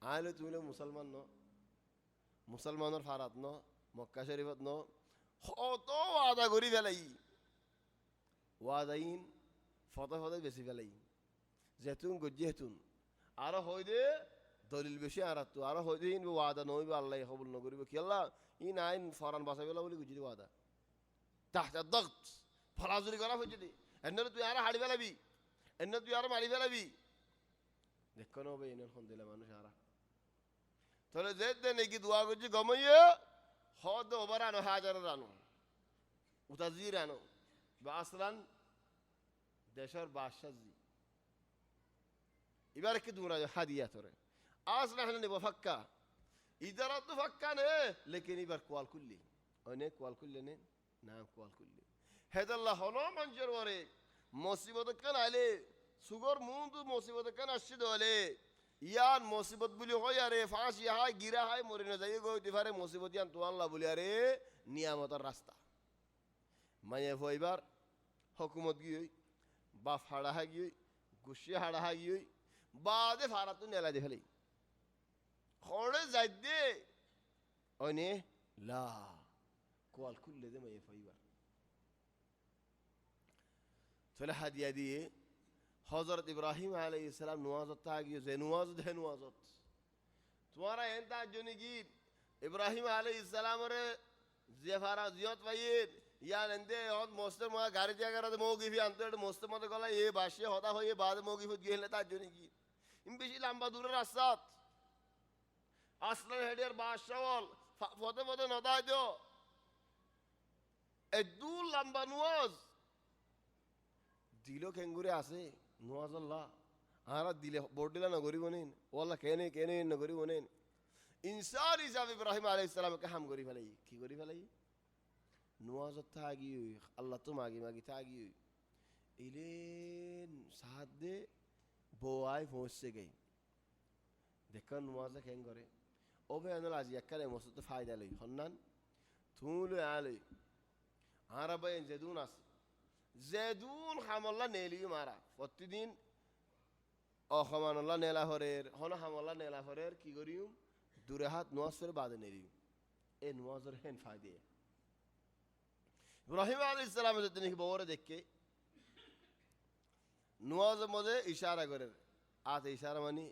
عالو تولو مسلمان الفارات نو مكة شريفت نو خطو وادا قري فلي ওয়াদাইন photo বেশি ফেলাই যেতুন গজ্জেতুন আর হইদে দলিল বেশি আর তো আর হইদে in ওয়াদা নইবে আল্লাহ কবুল ন করিবে কি আল্লাহ ইন আইন ফরান বাসাবেলা বলি গুজি ওয়াদা তাহত দগত ফলাজুরি করা হইছে দি এন্ন তুই আর হাড়ি ফেলাবি এন্ন তুই আর মারি ফেলাবি দেখনো বে ইন কোন দিলে মানুষ আর তাহলে যেতে নাকি দোয়া করছি গমাইয়ে হদ ওভারানো হাজার রানো উতাজির আনো বাসলান দেশের বাদশাহী এবারে কি তোমরা হাদিয়া তোরে আসলা হলে বফাক্কা ইদারা তো ফাক্কা নে লেকিন এবার কোয়াল কুল্লি অনেক কোয়াল কুল্লি নে না কোয়াল কুল্লি হেদাল্লাহ হলো মানুষের ওরে মুসিবত কেন আইলে সুগর মুন্ডু মুসিবত কেন আসছে দলে ইয়ান মুসিবত বলি হয় আরে ফাঁসি হয় গিরা হয় মরে না যাই গইতে পারে মুসিবত ইয়ান তো আল্লাহ বলি আরে নিয়ামতের রাস্তা মায়ে হইবার হুকুমত গিয়ে বাপ হাড়া গিয়ে গুসি হাড়া গিয়ে বাদে ফারাতু নেলা দে ফেলি খড়ে যাই দে অনে লা কোয়াল খুললে দে মায়ে হইবার চলে হাদিয়া দিয়ে হযরত ইব্রাহিম আলাইহিস সালাম নওয়াজত গিয়ে যে নওয়াজত হে নওয়াজত তোমারা এন্তা জনি গীত ইব্রাহিম আলাইহিস সালামরে জেফারা জিয়ত পাইয়ের ইয়ান এন্দে হদ মোস্তের মা গাড়ি জায়গার মোগি ফি আনতে মোস্তের মধ্যে গলা এ বাসে হতা হয়ে বাদ মোগি ফুট গেলে তার জন্য কি ইম বেশি লম্বা দূরের রাস্তা আসলান হেডের বাসওয়াল ফতে ফতে নদা দিও এ দূর লম্বা নওয়াজ দিলো কেঙ্গুরে আছে নওয়াজ আল্লাহ আরা দিলে বোর্ড দিলা না গরিব নেন ওয়াল্লাহ কেনে না গরিব নেন ইনসান হিসাবে ইব্রাহিম আলাইহিস সালামকে হাম গরি ফেলাই কি গরি ফেলাই নওয়াজত থাকি আল্লাহ তো মাগি থাকি ইলেন সাহায্য দে বোয়াই পৌঁছে গই দেখুন নওয়াজে কেন করে ওবে আনল আজ এককালে মসজিদে ফায়দা লই হন্নান তুলে আলে আরবে জেদুন আছে জেদুন হামল্লা নেলি মারা প্রতিদিন অখমানুল্লাহ নেলা হরের হন হামল্লা নেলা হরের কি করিম দূরে হাত নওয়াজ করে বাদে নেলি এ নওয়াজের হেন ফায়দা ইব্রাহিম আলাইহিস সালাম তিনি বওরে দেখকে নওয়াজের মধ্যে ইশারা করে আতে ইশারা মানে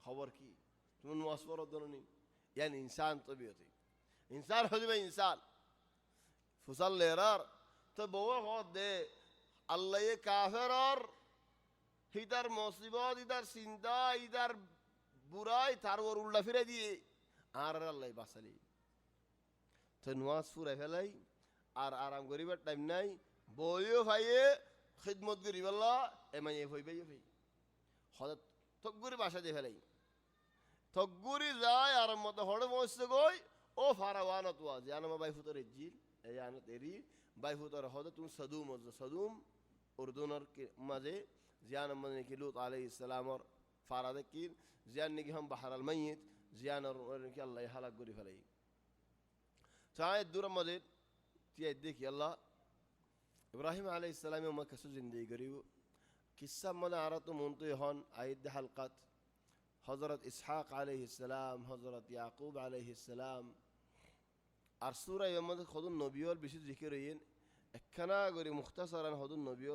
খবর কি তুমি নওয়াজ পড়ো দননি يعني انسان طبيعي انسان حجمه انسان فصل ليرار تبوه خود دے اللہ یہ کافر اور ادھر مصیبت ادھر سندا ادھر برائی تھار اور اللہ پھر دیے آر اللہ باسلی تو نواز پورا پھیلائی আর আরাম করিবার টাইম নাই বইও ভাইয়ে খিদমত করি বললা এমাই হই ভাই ভাই হঠাৎ তকগুরি বাসা দিয়ে ফেলাই তকগুরি যায় আর মতো হড়ে বসে গই ও ফারাওয়ানা তো আজ জানা বাই ফুতর জিল এই আনা তেরি বাই ফুতর হদ তুমি সদুম উর্দুনর মাঝে জিয়ান মানে কি লুত আলাইহিস সালাম আর ফারাদে কি জিয়ান নাকি हम বাহর আল মাইয়িত জিয়ান আর কি আল্লাহ হালাক করি ফেলাই চায় দূর মাঝে تي اديك يلا ابراهيم عليه السلام يوم كسو زندگی گریو قصہ من عرتو منتو هون عید حلقات হজরত ইসহাক আলাইহিসসালাম, হজরত ইয়াকুব আলাইহিসসালাম। আর সূরা এর মধ্যে হদুন নবীর বেশি জিকির হইন, একখানা করে মুখতাসারান হদুন নবীর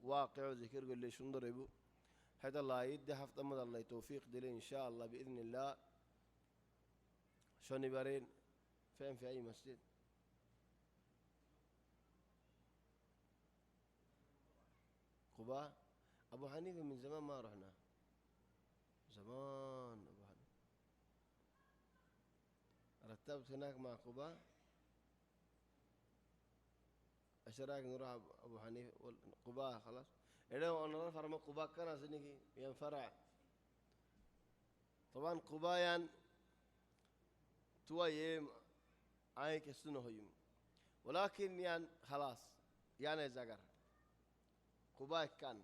ওয়াকিউ জিকির করলে সুন্দর হইব। هذا الله يدي حفظ أمد الله توفيق دلي إن شاء الله بإذن الله. شنبرين فين في أي مسجد؟ قباء. أبو حنيفة من زمان ما رحنا، زمان أبو حنيفة رتبت هناك مع قباء. ايش رايك نروح ابو حنيفه قباء؟ خلاص إذا أنا فرما قباء كان أصلي ينفرع طبعا قباء يعني تويم عايك السنة هيم، ولكن يعني خلاص يعني زجر قباء كان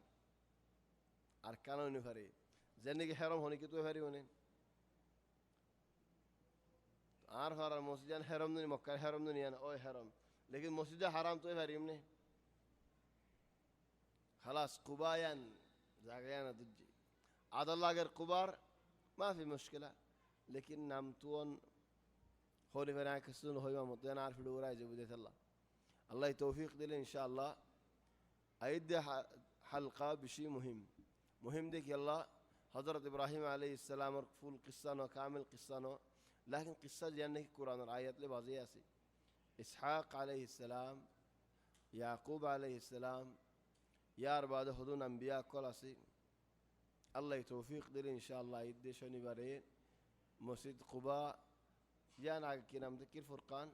أركانه نفري زنيك حرام هوني كتوه فري هوني عارف هذا المسجد حرام نني مكة حرام نني أنا أوه حرام، लेकिन मस्जिद हराम तो है हरीम ने خلاص قبايا زاغيانا دجي عاد الله غير قبار ما في مشكلة، لكن نامتون خولي فناك السنة هو ما مطينا عارف الوراء جبدة الله. الله يتوفيق دي إن شاء الله. أيدي حلقة بشيء مهم ديك يلا. حضرة إبراهيم عليه السلام فول قصة كامل قصة، لكن قصة جانك القرآن الآيات لبعضياسي إسحاق عليه السلام، يعقوب عليه السلام، يار بعد خذون أنبياء كل أسي. الله يتوفيق دير إن شاء الله يدي شوني برين مسجد قباء جانا كنا مذكر فرقان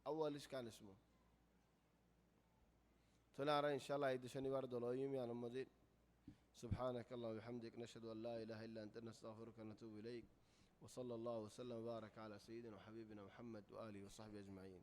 أول إيش كان اسمه تنارا إن شاء الله يدي شوني برد الأيام يا نمدين. سبحانك الله وبحمدك نشهد أن لا إله إلا أنت نستغفرك ونتوب إليك. وصلى الله وسلم وبارك على سيدنا وحبيبنا محمد وآله وصحبه أجمعين.